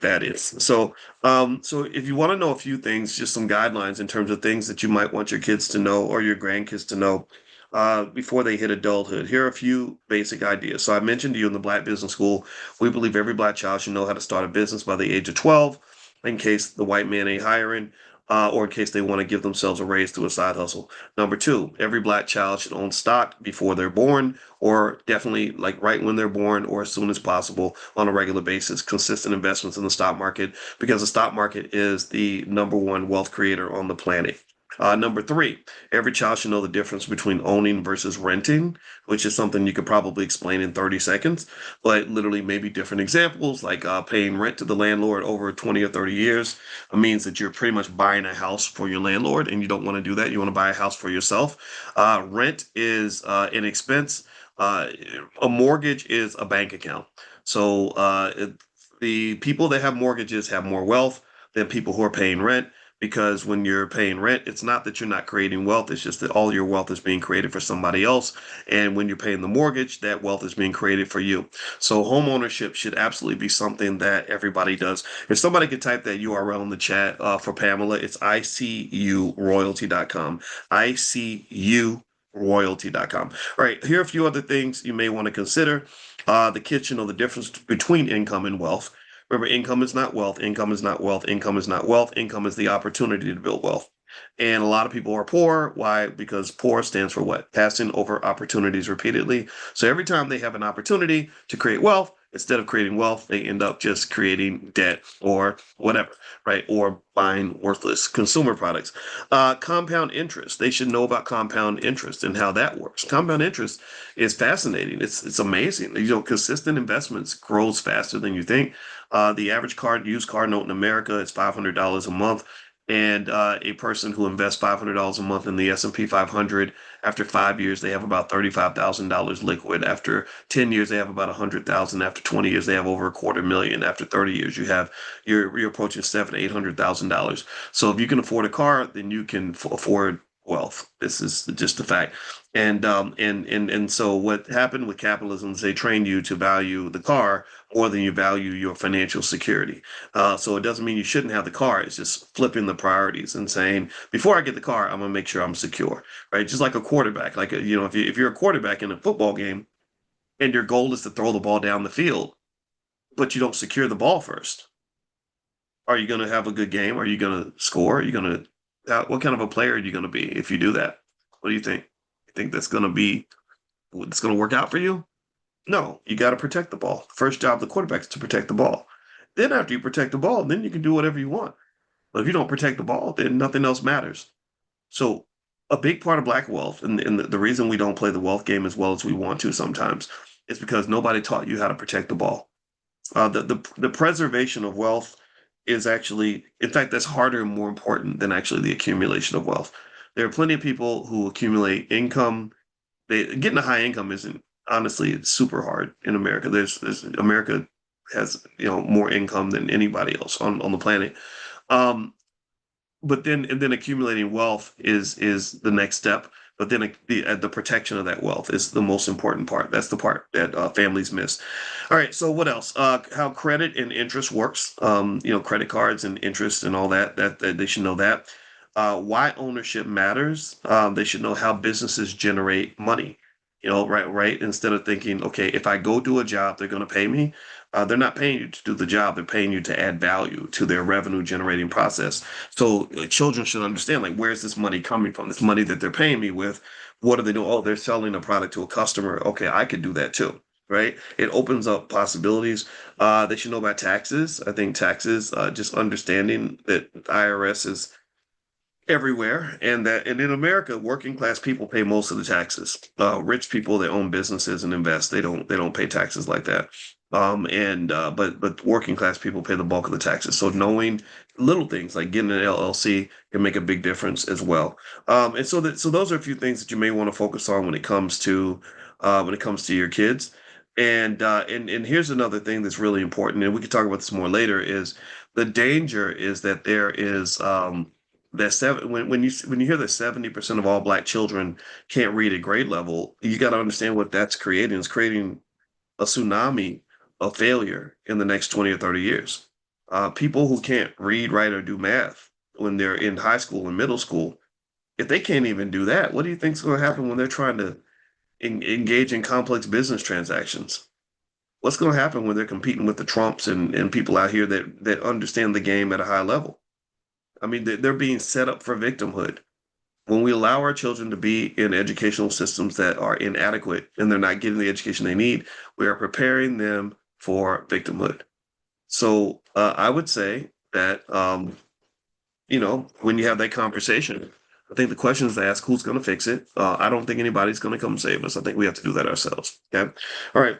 that is. So if you want to know a few things, just some guidelines in terms of things that you might want your kids to know or your grandkids to know before they hit adulthood. Here are a few basic ideas. So I mentioned to you in the Black Business School, we believe every black child should know how to start a business by the age of 12 in case the white man ain't hiring. Or in case they want to give themselves a raise through a side hustle. Number two, every black child should own stock before they're born, or definitely like right when they're born, or as soon as possible on a regular basis. Consistent investments in the stock market, because the stock market is the number one wealth creator on the planet. Number three, every child should know the difference between owning versus renting, which is something you could probably explain in 30 seconds, but literally maybe different examples like paying rent to the landlord over 20 or 30 years means that you're pretty much buying a house for your landlord, and you don't want to do that. You want to buy a house for yourself. Rent is an expense. Uh, a mortgage is a bank account. So the people that have mortgages have more wealth than people who are paying rent, because when you're paying rent, it's not that you're not creating wealth, it's just that all your wealth is being created for somebody else. And when you're paying the mortgage, that wealth is being created for you. So home ownership should absolutely be something that everybody does. If somebody could type that URL in the chat for Pamela, it's ICUroyalty.com. ICUroyalty.com. All right, here are a few other things you may want to consider. The kids should know the difference between income and wealth. Remember, income is not wealth. Income is not wealth. Income is not wealth. Income is the opportunity to build wealth. And a lot of people are poor. Why? Because poor stands for what? Passing over opportunities repeatedly. So every time they have an opportunity to create wealth, instead of creating wealth, they end up just creating debt or whatever, right? Or buying worthless consumer products. Compound interest. They should know about compound interest and how that works. Compound interest is fascinating. It's amazing. Consistent investments grows faster than you think. The average used car note in America is $500 a month. And a person who invests $500 a month in the S&P 500, after 5 years, they have about $35,000 liquid. After 10 years, they have about 100,000. After 20 years, they have over $250,000. After 30 years, you're approaching $700,000 to $800,000. So if you can afford a car, then you can afford wealth. This is just a fact. And so what happened with capitalism is they trained you to value the car more than you value your financial security. So it doesn't mean you shouldn't have the car. It's just flipping the priorities and saying, before I get the car, I'm gonna make sure I'm secure, right? Just like a quarterback. Like if you're a quarterback in a football game and your goal is to throw the ball down the field, but you don't secure the ball first, are you gonna have a good game? Are you gonna score? Are you gonna what kind of a player are you gonna be if you do that? What do you think? You think it's gonna work out for you? No, you got to protect the ball. First job of the quarterback is to protect the ball. Then after you protect the ball, then you can do whatever you want. But if you don't protect the ball, then nothing else matters. So a big part of black wealth, and the reason we don't play the wealth game as well as we want to sometimes, is because nobody taught you how to protect the ball. The preservation of wealth is actually, in fact, that's harder and more important than actually the accumulation of wealth. There are plenty of people who accumulate income. Getting a high income isn't, honestly, it's super hard in America. There's America has more income than anybody else on the planet. Um, but then accumulating wealth is the next step. But then the protection of that wealth is the most important part. That's the part that families miss. All right. So what else? How credit and interest works. Credit cards and interest and all that they should know that. Why ownership matters. They should know how businesses generate money. Right. Instead of thinking, okay, if I go do a job, they're going to pay me. They're not paying you to do the job. They're paying you to add value to their revenue generating process. So children should understand, like, where's this money coming from? This money that they're paying me with, what are they doing? Oh, they're selling a product to a customer. Okay, I could do that too. Right. It opens up possibilities. They should know about taxes. I think taxes, just understanding that IRS is everywhere, and in America, working class people pay most of the taxes. Rich people that own businesses and invest, they don't pay taxes like that. And but working class people pay the bulk of the taxes. So knowing little things like getting an LLC can make a big difference as well. And so those are a few things that you may want to focus on when it comes to your kids. And here's another thing that's really important, and we can talk about this more later, is the danger is that there is that seven when you hear that 70% of all black children can't read at grade level, you got to understand what that's creating. It's creating a tsunami of failure in the next 20 or 30 years. People who can't read, write, or do math when they're in high school and middle school, if they can't even do that, what do you think's going to happen when they're trying to engage in complex business transactions? What's going to happen when they're competing with the Trumps and people out here that understand the game at a high level? I mean, they're being set up for victimhood. When we allow our children to be in educational systems that are inadequate and they're not getting the education they need, we are preparing them for victimhood. So I would say that, when you have that conversation, I think the question is to ask who's going to fix it. I don't think anybody's going to come save us. I think we have to do that ourselves. Okay. All right.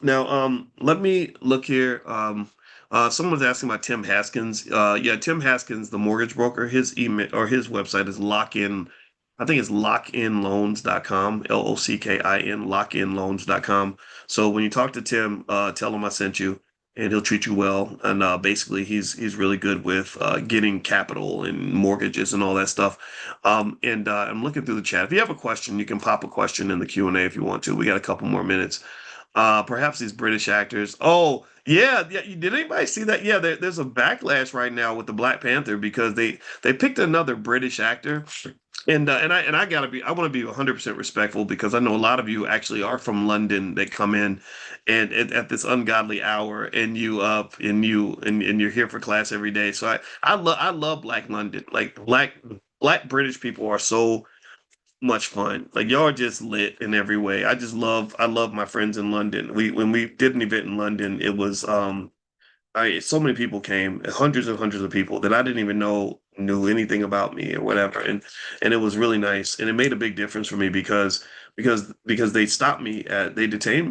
Now, let me look here. Someone was asking about Tim Haskins. Yeah, Tim Haskins, the mortgage broker, his email or his website is lockin. I think it's lockinloans.com, LOCKIN, lockinloans.com. So when you talk to Tim, tell him I sent you, and he'll treat you well. And basically, he's really good with getting capital and mortgages and all that stuff. And I'm looking through the chat. If you have a question, you can pop a question in the Q&A if you want to. We got a couple more minutes. Perhaps these British actors. Oh, yeah, yeah. Did anybody see that? Yeah, there's a backlash right now with the Black Panther because they picked another British actor, and I gotta be. I want to be 100% respectful because I know a lot of you actually are from London that come in, and at this ungodly hour, and and you're here for class every day. So I love Black London. Like Black British people are so much fun. Like y'all are just lit in every way. I love my friends in London. When we did an event in London, it was so many people came, hundreds and hundreds of people that I didn't even know knew anything about me or whatever. And it was really nice. And it made a big difference for me because they detained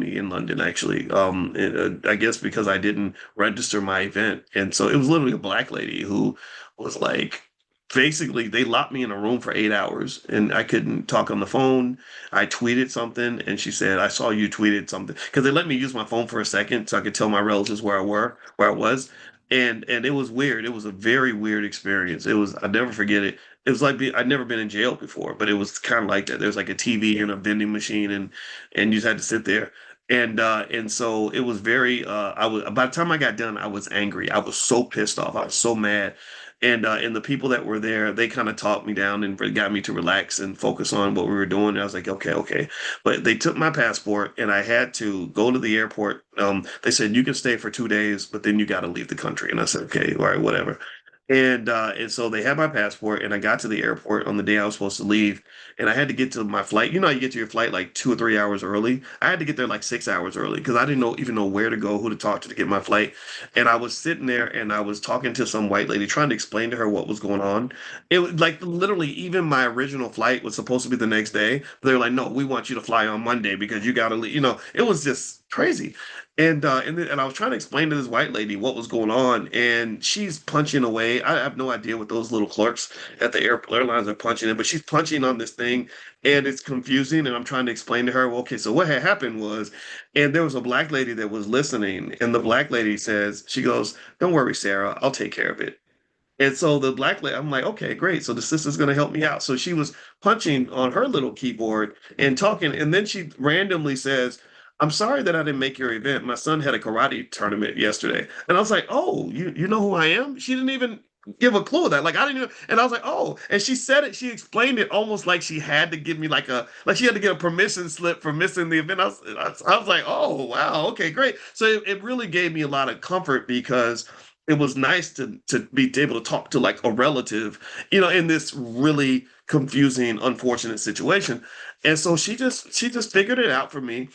me in London actually. I guess because I didn't register my event. And so it was literally a black lady who was like basically they locked me in a room for 8 hours and I couldn't talk on the phone. I tweeted something and she said, I saw you tweeted something because they let me use my phone for a second so I could tell my relatives where I was. And it was weird. It was a very weird experience. I'd never forget it. It was like I'd never been in jail before, but it was kind of like that. There's like a TV and a vending machine and you just had to sit there. And so it was very I was by the time I got done, I was angry. I was so pissed off. I was so mad. And the people that were there, they kind of talked me down and got me to relax and focus on what we were doing. And I was like, okay, okay. But they took my passport and I had to go to the airport. They said you can stay for 2 days, but then you got to leave the country. And I said, okay, all right, whatever. And so they had my passport, and I got to the airport on the day I was supposed to leave, and I had to get to my flight. You know, how you get to your flight like 2 or 3 hours early. I had to get there like 6 hours early because I didn't even know where to go, who to talk to get my flight. And I was sitting there, and I was talking to some white lady, trying to explain to her what was going on. It was like literally even my original flight was supposed to be the next day, but they were like, "No, we want you to fly on Monday because you got to leave." You know, it was just crazy. And I was trying to explain to this white lady what was going on, and she's punching away. I have no idea what those little clerks at the airlines are punching in, but she's punching on this thing, and it's confusing. And I'm trying to explain to her, well, okay, so what had happened was, and there was a black lady that was listening, and the black lady says, she goes, "Don't worry, Sarah, I'll take care of it." And so the black lady, I'm like, okay, great. So the sister's going to help me out. So she was punching on her little keyboard and talking. And then she randomly says, "I'm sorry that I didn't make your event. My son had a karate tournament yesterday." And I was like, "Oh, you know who I am?" She didn't even give a clue of that. Like I didn't even, and I was like, "Oh," and she said it, she explained it almost like she had to give me like she had to get a permission slip for missing the event. I was like, "Oh, wow. Okay, great." So it really gave me a lot of comfort because it was nice to be able to talk to like a relative, in this really confusing, unfortunate situation. And so she just figured it out for me.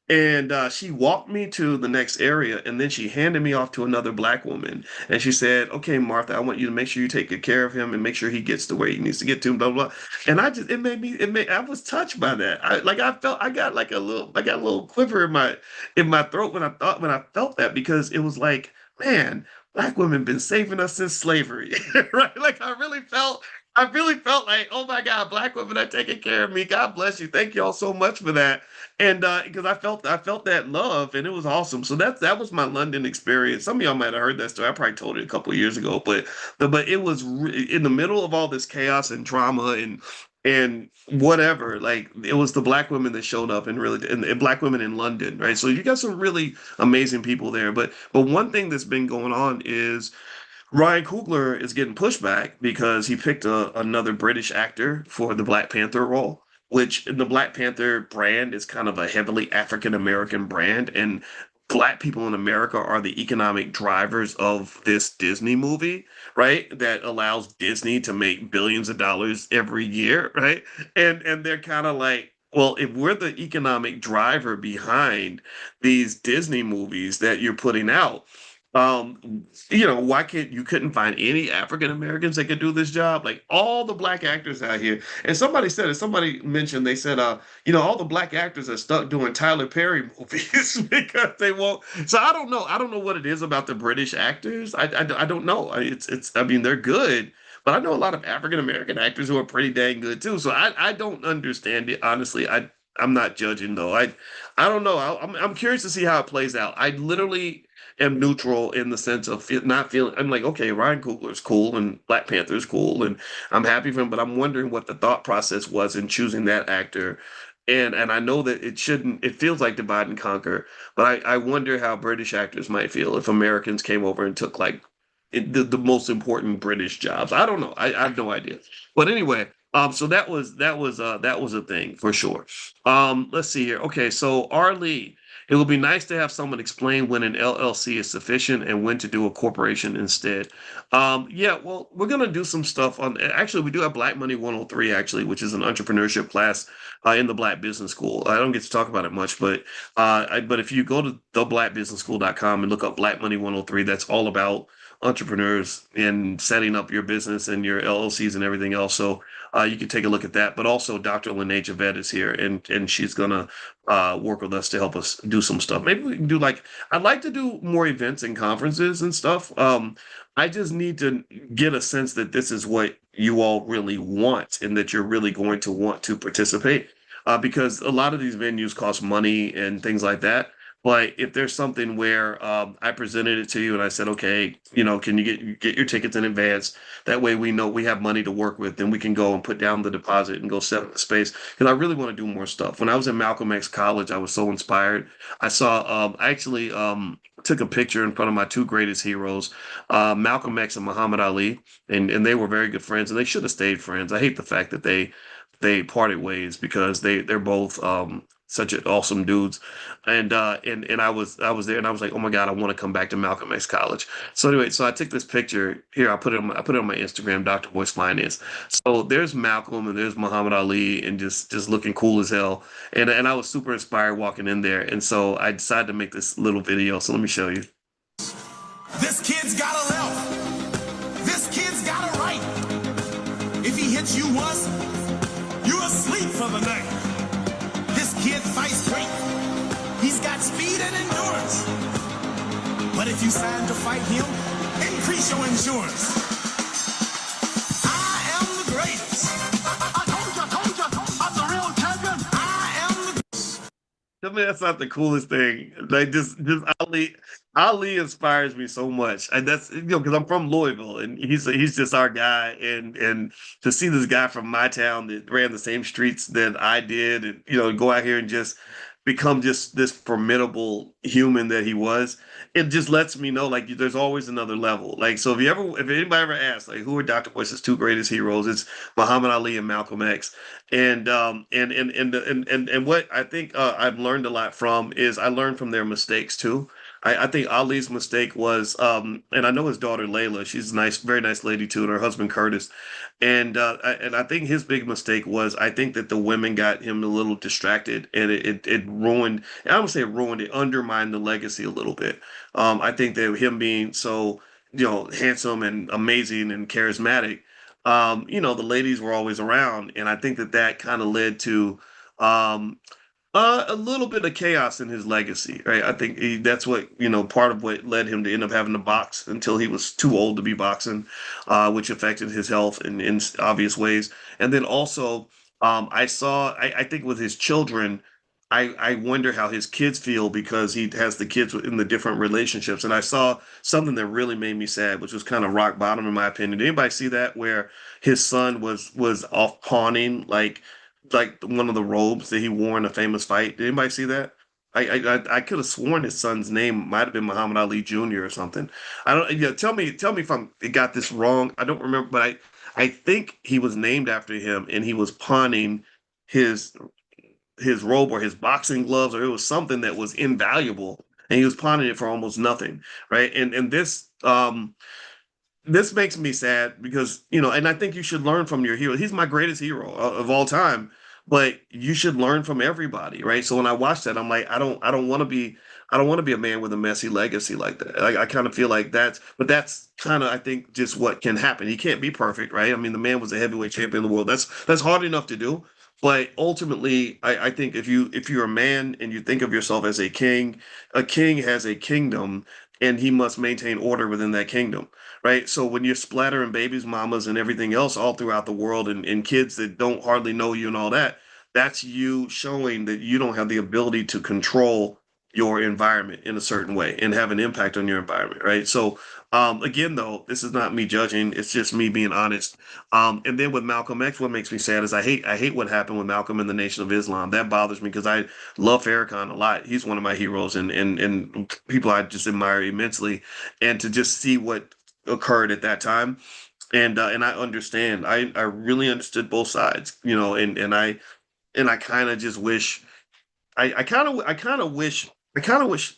And she walked me to the next area, and then she handed me off to another black woman. And she said, "Okay, Martha, I want you to make sure you take good care of him and make sure he gets to where he needs to get to." Blah blah. And I just, I was touched by that. I felt, I got like I got a little quiver in my throat when I felt that, because it was like, man, black women been saving us since slavery, right? Like I really felt like, oh my God, black women are taking care of me. God bless you. Thank you all so much for that. And because I felt that love, and it was awesome. So that was my London experience. Some of y'all might have heard that story. I probably told it a couple of years ago, but it was in the middle of all this chaos and drama and whatever. Like, it was the black women that showed up, and black women in London, right? So you got some really amazing people there. But one thing that's been going on is Ryan Coogler is getting pushback because he picked another British actor for the Black Panther role, which the Black Panther brand is kind of a heavily African American brand, and Black people in America are the economic drivers of this Disney movie, right? That allows Disney to make billions of dollars every year, right? And they're kind of like, well, if we're the economic driver behind these Disney movies that you're putting out, why can't you couldn't find any African Americans that could do this job? Like, all the black actors out here. And somebody mentioned, they said, all the black actors are stuck doing Tyler Perry movies because they won't. So I don't know. I don't know what it is about the British actors. I don't know. I mean, they're good, but I know a lot of African American actors who are pretty dang good too. So I don't understand it, honestly. I'm not judging though. I don't know. I'm curious to see how it plays out. I literally am neutral in the sense of not feeling. I'm like, okay, Ryan Coogler is cool and Black Panther is cool, and I'm happy for him. But I'm wondering what the thought process was in choosing that actor. And I know that it shouldn't. It feels like divide and conquer, but I wonder how British actors might feel if Americans came over and took like the most important British jobs. I don't know. I have no idea. But anyway, so that was a thing for sure. Let's see here. Okay, so R. Lee. It would be nice to have someone explain when an LLC is sufficient and when to do a corporation instead. Yeah, well, we're gonna do some stuff on. Actually, we do have Black Money 103, actually, which is an entrepreneurship class in the Black Business School. I don't get to talk about it much, but if you go to theblackbusinessschool.com and look up Black Money 103, that's all about entrepreneurs and setting up your business and your LLCs and everything else. So you can take a look at that. But also, Dr. Lene Javed is here, and she's gonna work with us to help us do some stuff. Maybe we can do like, I'd like to do more events and conferences and stuff. I just need to get a sense that this is what you all really want and that you're really going to want to participate. Because a lot of these venues cost money and things like that. But if there's something where I presented it to you and I said, okay, can you get your tickets in advance? That way we know we have money to work with, then we can go and put down the deposit and go set up the space. Because I really want to do more stuff. When I was at Malcolm X College, I was so inspired. I actually took a picture in front of my two greatest heroes, Malcolm X and Muhammad Ali, and they were very good friends, and they should have stayed friends. I hate the fact that they parted ways because they're both such awesome dudes. And I was there and I was like, oh my God, I want to come back to Malcolm X College. So anyway, so I took this picture here. I put it on my Instagram, Dr. Boyce Finance. So there's Malcolm and there's Muhammad Ali and just looking cool as hell. And I was super inspired walking in there. And so I decided to make this little video. So let me show you. This kid's got a left. This kid's got a right. If he hits you once, you're asleep for the night. This kid fights great. He's got speed and endurance. But if you sign to fight him, increase your insurance. I am the greatest. I told you, I'm the real champion. I am the. Tell me that's not the coolest thing. Like, just Ali inspires me so much, and that's because I'm from Louisville, and he's just our guy, and to see this guy from my town that ran the same streets that I did, and go out here and just become just this formidable human that he was, it just lets me know like there's always another level. Like, so if anybody ever asks like who are Dr. Boyce's two greatest heroes, it's Muhammad Ali and Malcolm X. And what I think I've learned a lot from is I learned from their mistakes too. I think Ali's mistake was, and I know his daughter Layla. She's a nice, very nice lady too, and her husband Curtis. And I think his big mistake was I think that the women got him a little distracted, and it ruined. I don't say it ruined, it undermined the legacy a little bit. I think that him being so handsome and amazing and charismatic, the ladies were always around, and I think that that kind of led to. Um, a little bit of chaos in his legacy, right? I think that's what, part of what led him to end up having to box until he was too old to be boxing, which affected his health in obvious ways. And then also, I think with his children, I wonder how his kids feel because he has the kids in the different relationships. And I saw something that really made me sad, which was kind of rock bottom in my opinion. Did anybody see that where his son was off pawning like one of the robes that he wore in a famous fight? Did anybody see that? I could have sworn his son's name might have been Muhammad Ali Jr. or something. I don't. Yeah, tell me if I got this wrong. I don't remember, but I think he was named after him, and he was pawning his his robe or his boxing gloves, or it was something that was invaluable, and he was pawning it for almost nothing, right? And this makes me sad because, and I think you should learn from your hero. He's my greatest hero of all time, but you should learn from everybody, right? So when I watch that, I'm like, I don't want to be a man with a messy legacy like that. I kind of feel like but that's kind of, I think, just what can happen. He can't be perfect, right? I mean, the man was a heavyweight champion of the world. That's hard enough to do. But ultimately, I think if you're a man and you think of yourself as a king has a kingdom, and he must maintain order within that kingdom, right? So when you're splattering babies, mamas, and everything else all throughout the world, and kids that don't hardly know you and all that, that's you showing that you don't have the ability to control your environment in a certain way and have an impact on your environment, right? So again, though, this is not me judging; it's just me being honest. And then with Malcolm X, what makes me sad is I hate what happened with Malcolm and the Nation of Islam. That bothers me because I love Farrakhan a lot. He's one of my heroes and people I just admire immensely. And to just see what occurred at that time, and I understand. I really understood both sides, and I kind of just wish. I kind of wish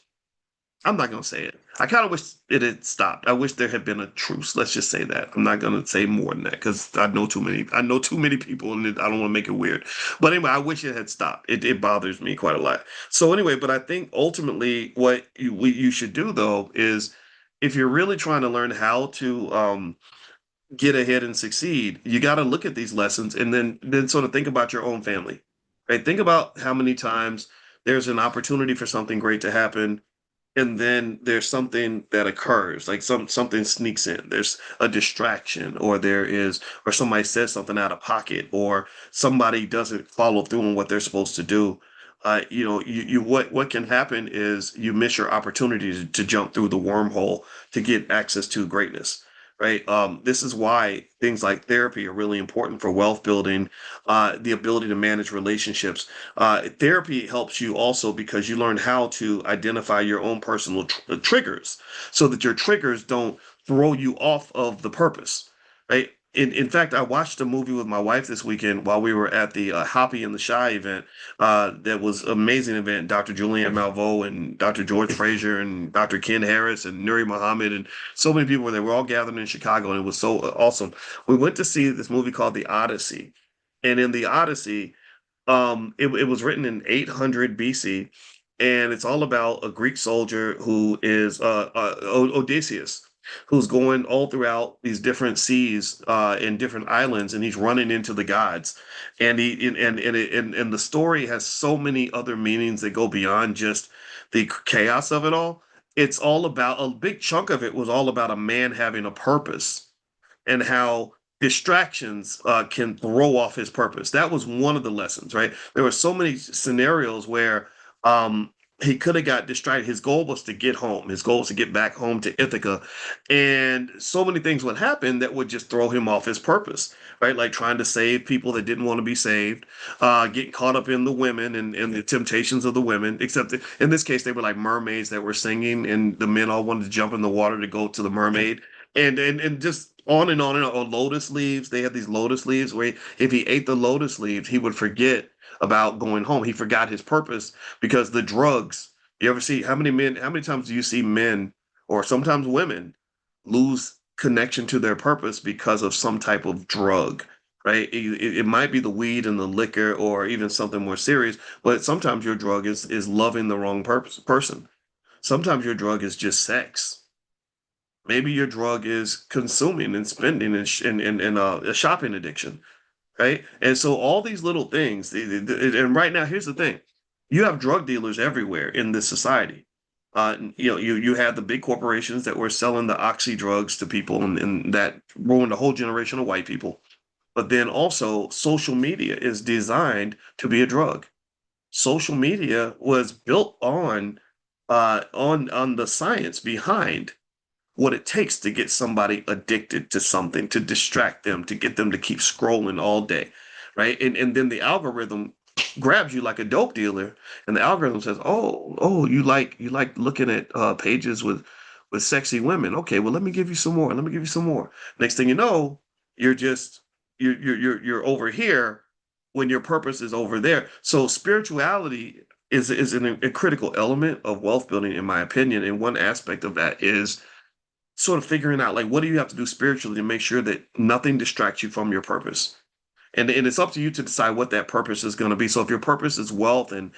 I'm not gonna say it. I kind of wish it had stopped. I wish there had been a truce. Let's just say that. I'm not gonna say more than that because I know too many. I know too many people, and I don't want to make it weird. But anyway, I wish it had stopped. It bothers me quite a lot. So anyway, but I think ultimately what you should do though is if you're really trying to learn how to get ahead and succeed, you got to look at these lessons and then sort of think about your own family. Right? Think about how many times there's an opportunity for something great to happen and then there's something that occurs like something sneaks in, there's a distraction, or somebody says something out of pocket, or somebody doesn't follow through on what they're supposed to do. What can happen is you miss your opportunity to jump through the wormhole to get access to greatness, right? This is why things like therapy are really important for wealth building, the ability to manage relationships. Therapy helps you also because you learn how to identify your own personal triggers so that your triggers don't throw you off of the purpose, right? In fact, I watched a movie with my wife this weekend while we were at the Hoppy and the Shy event. That was an amazing event. Dr. Julianne Malveaux and Dr. George Fraser and Dr. Ken Harris and Nuri Muhammad and so many people were there. We're all gathered in Chicago, and it was so awesome. We went to see this movie called The Odyssey, and in The Odyssey, it was written in 800 BC, and it's all about a Greek soldier who is Odysseus, who's going all throughout these different seas and different islands, and he's running into the gods. And the story has so many other meanings that go beyond just the chaos of it all. It's all about a big chunk of it was all about a man having a purpose and how distractions can throw off his purpose. That was one of the lessons, right? There were so many scenarios where he could have got distracted. His goal was to get home. His goal was to get back home to Ithaca. And so many things would happen that would just throw him off his purpose, right? Like trying to save people that didn't want to be saved, getting caught up in the women and the temptations of the women, except that in this case, they were like mermaids that were singing, and the men all wanted to jump in the water to go to the mermaid. And just on and on and on. Or lotus leaves. They had these lotus leaves where if he ate the lotus leaves, he would forget about going home. He forgot his purpose because the drugs You ever see how many times do you see men or sometimes women lose connection to their purpose because of some type of drug, right? It might be the weed and the liquor or even something more serious, but sometimes your drug is loving the wrong person. Sometimes your drug is just sex. Maybe your drug is consuming and spending and a shopping addiction, right? And so all these little things, and right now, here's the thing: you have drug dealers everywhere in this society. You had the big corporations that were selling the oxy drugs to people, and that ruined a whole generation of white people. But then also, social media is designed to be a drug. Social media was built on the science behind what it takes to get somebody addicted to something, to distract them, to get them to keep scrolling all day, right? And then the algorithm grabs you like a dope dealer, and the algorithm says, "Oh, you like looking at pages with sexy women. Okay, well, let me give you some more. Let me give you some more." Next thing you know, you're just you're over here when your purpose is over there. So spirituality is a critical element of wealth building, in my opinion. And one aspect of that is sort of figuring out like what do you have to do spiritually to make sure that nothing distracts you from your purpose. And it's up to you to decide what that purpose is going to be. So if your purpose is wealth and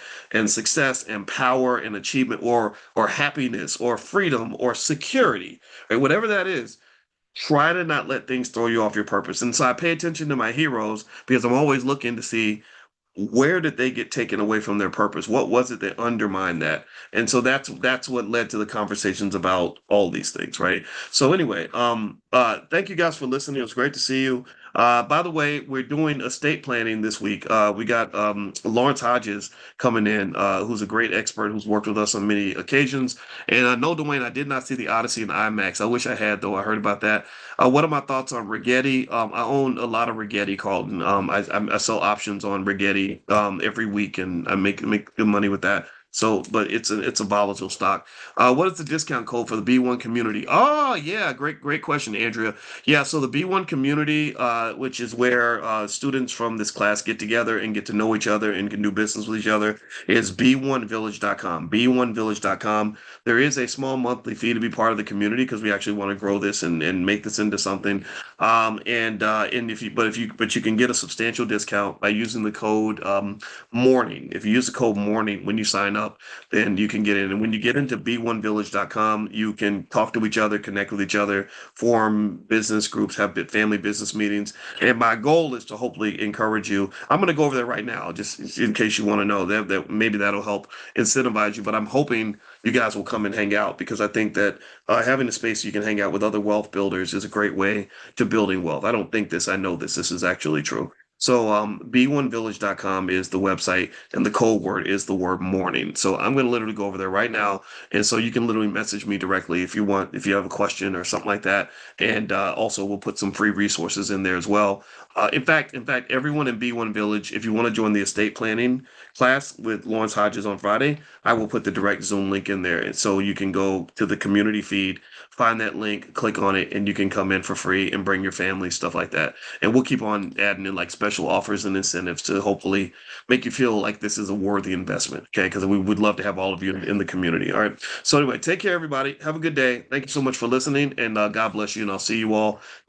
success and power and achievement or happiness or freedom or security, right, whatever that is, try to not let things throw you off your purpose. And so I pay attention to my heroes because I'm always looking to see where did they get taken away from their purpose? What was it that undermined that? And so that's what led to the conversations about all these things, right? So anyway, thank you guys for listening. It was great to see you. By the way, we're doing estate planning this week. We got Lawrence Hodges coming in, who's a great expert who's worked with us on many occasions. And I know, Dwayne, I did not see the Odyssey in IMAX. I wish I had, though. I heard about that. What are my thoughts on Rigetti? I own a lot of Rigetti, Carlton. I sell options on Rigetti every week, and I make good money with that. So, but it's a volatile stock. What is the discount code for the B1 community? Oh yeah, great question, Andrea. Yeah, so the B1 community, which is where students from this class get together and get to know each other and can do business with each other, is b1village.com. b1village.com. There is a small monthly fee to be part of the community because we actually want to grow this and make this into something. And if you can get a substantial discount by using the code morning. If you use the code morning when you sign up, then you can get in. And when you get into b1village.com, you can talk to each other, connect with each other, form business groups, have family business meetings. And my goal is to hopefully encourage you. I'm going to go over there right now, just in case you want to know that maybe that'll help incentivize you. But I'm hoping you guys will come and hang out because I think that having a space you can hang out with other wealth builders is a great way to building wealth. I don't think this, I know this. This is actually true. So b1village.com is the website, and the code word is the word morning. So I'm going to literally go over there right now, and so you can literally message me directly if you want, if you have a question or something like that. And also, we'll put some free resources in there as well. In fact, everyone in B1 Village, if you want to join the estate planning class with Lawrence Hodges on Friday, I will put the direct Zoom link in there, and so you can go to the community feed, find that link, click on it, and you can come in for free and bring your family, stuff like that. And we'll keep on adding in like special offers and incentives to hopefully make you feel like this is a worthy investment. Okay. Because we would love to have all of you in the community. All right. So anyway, take care, everybody. Have a good day. Thank you so much for listening, and God bless you. And I'll see you all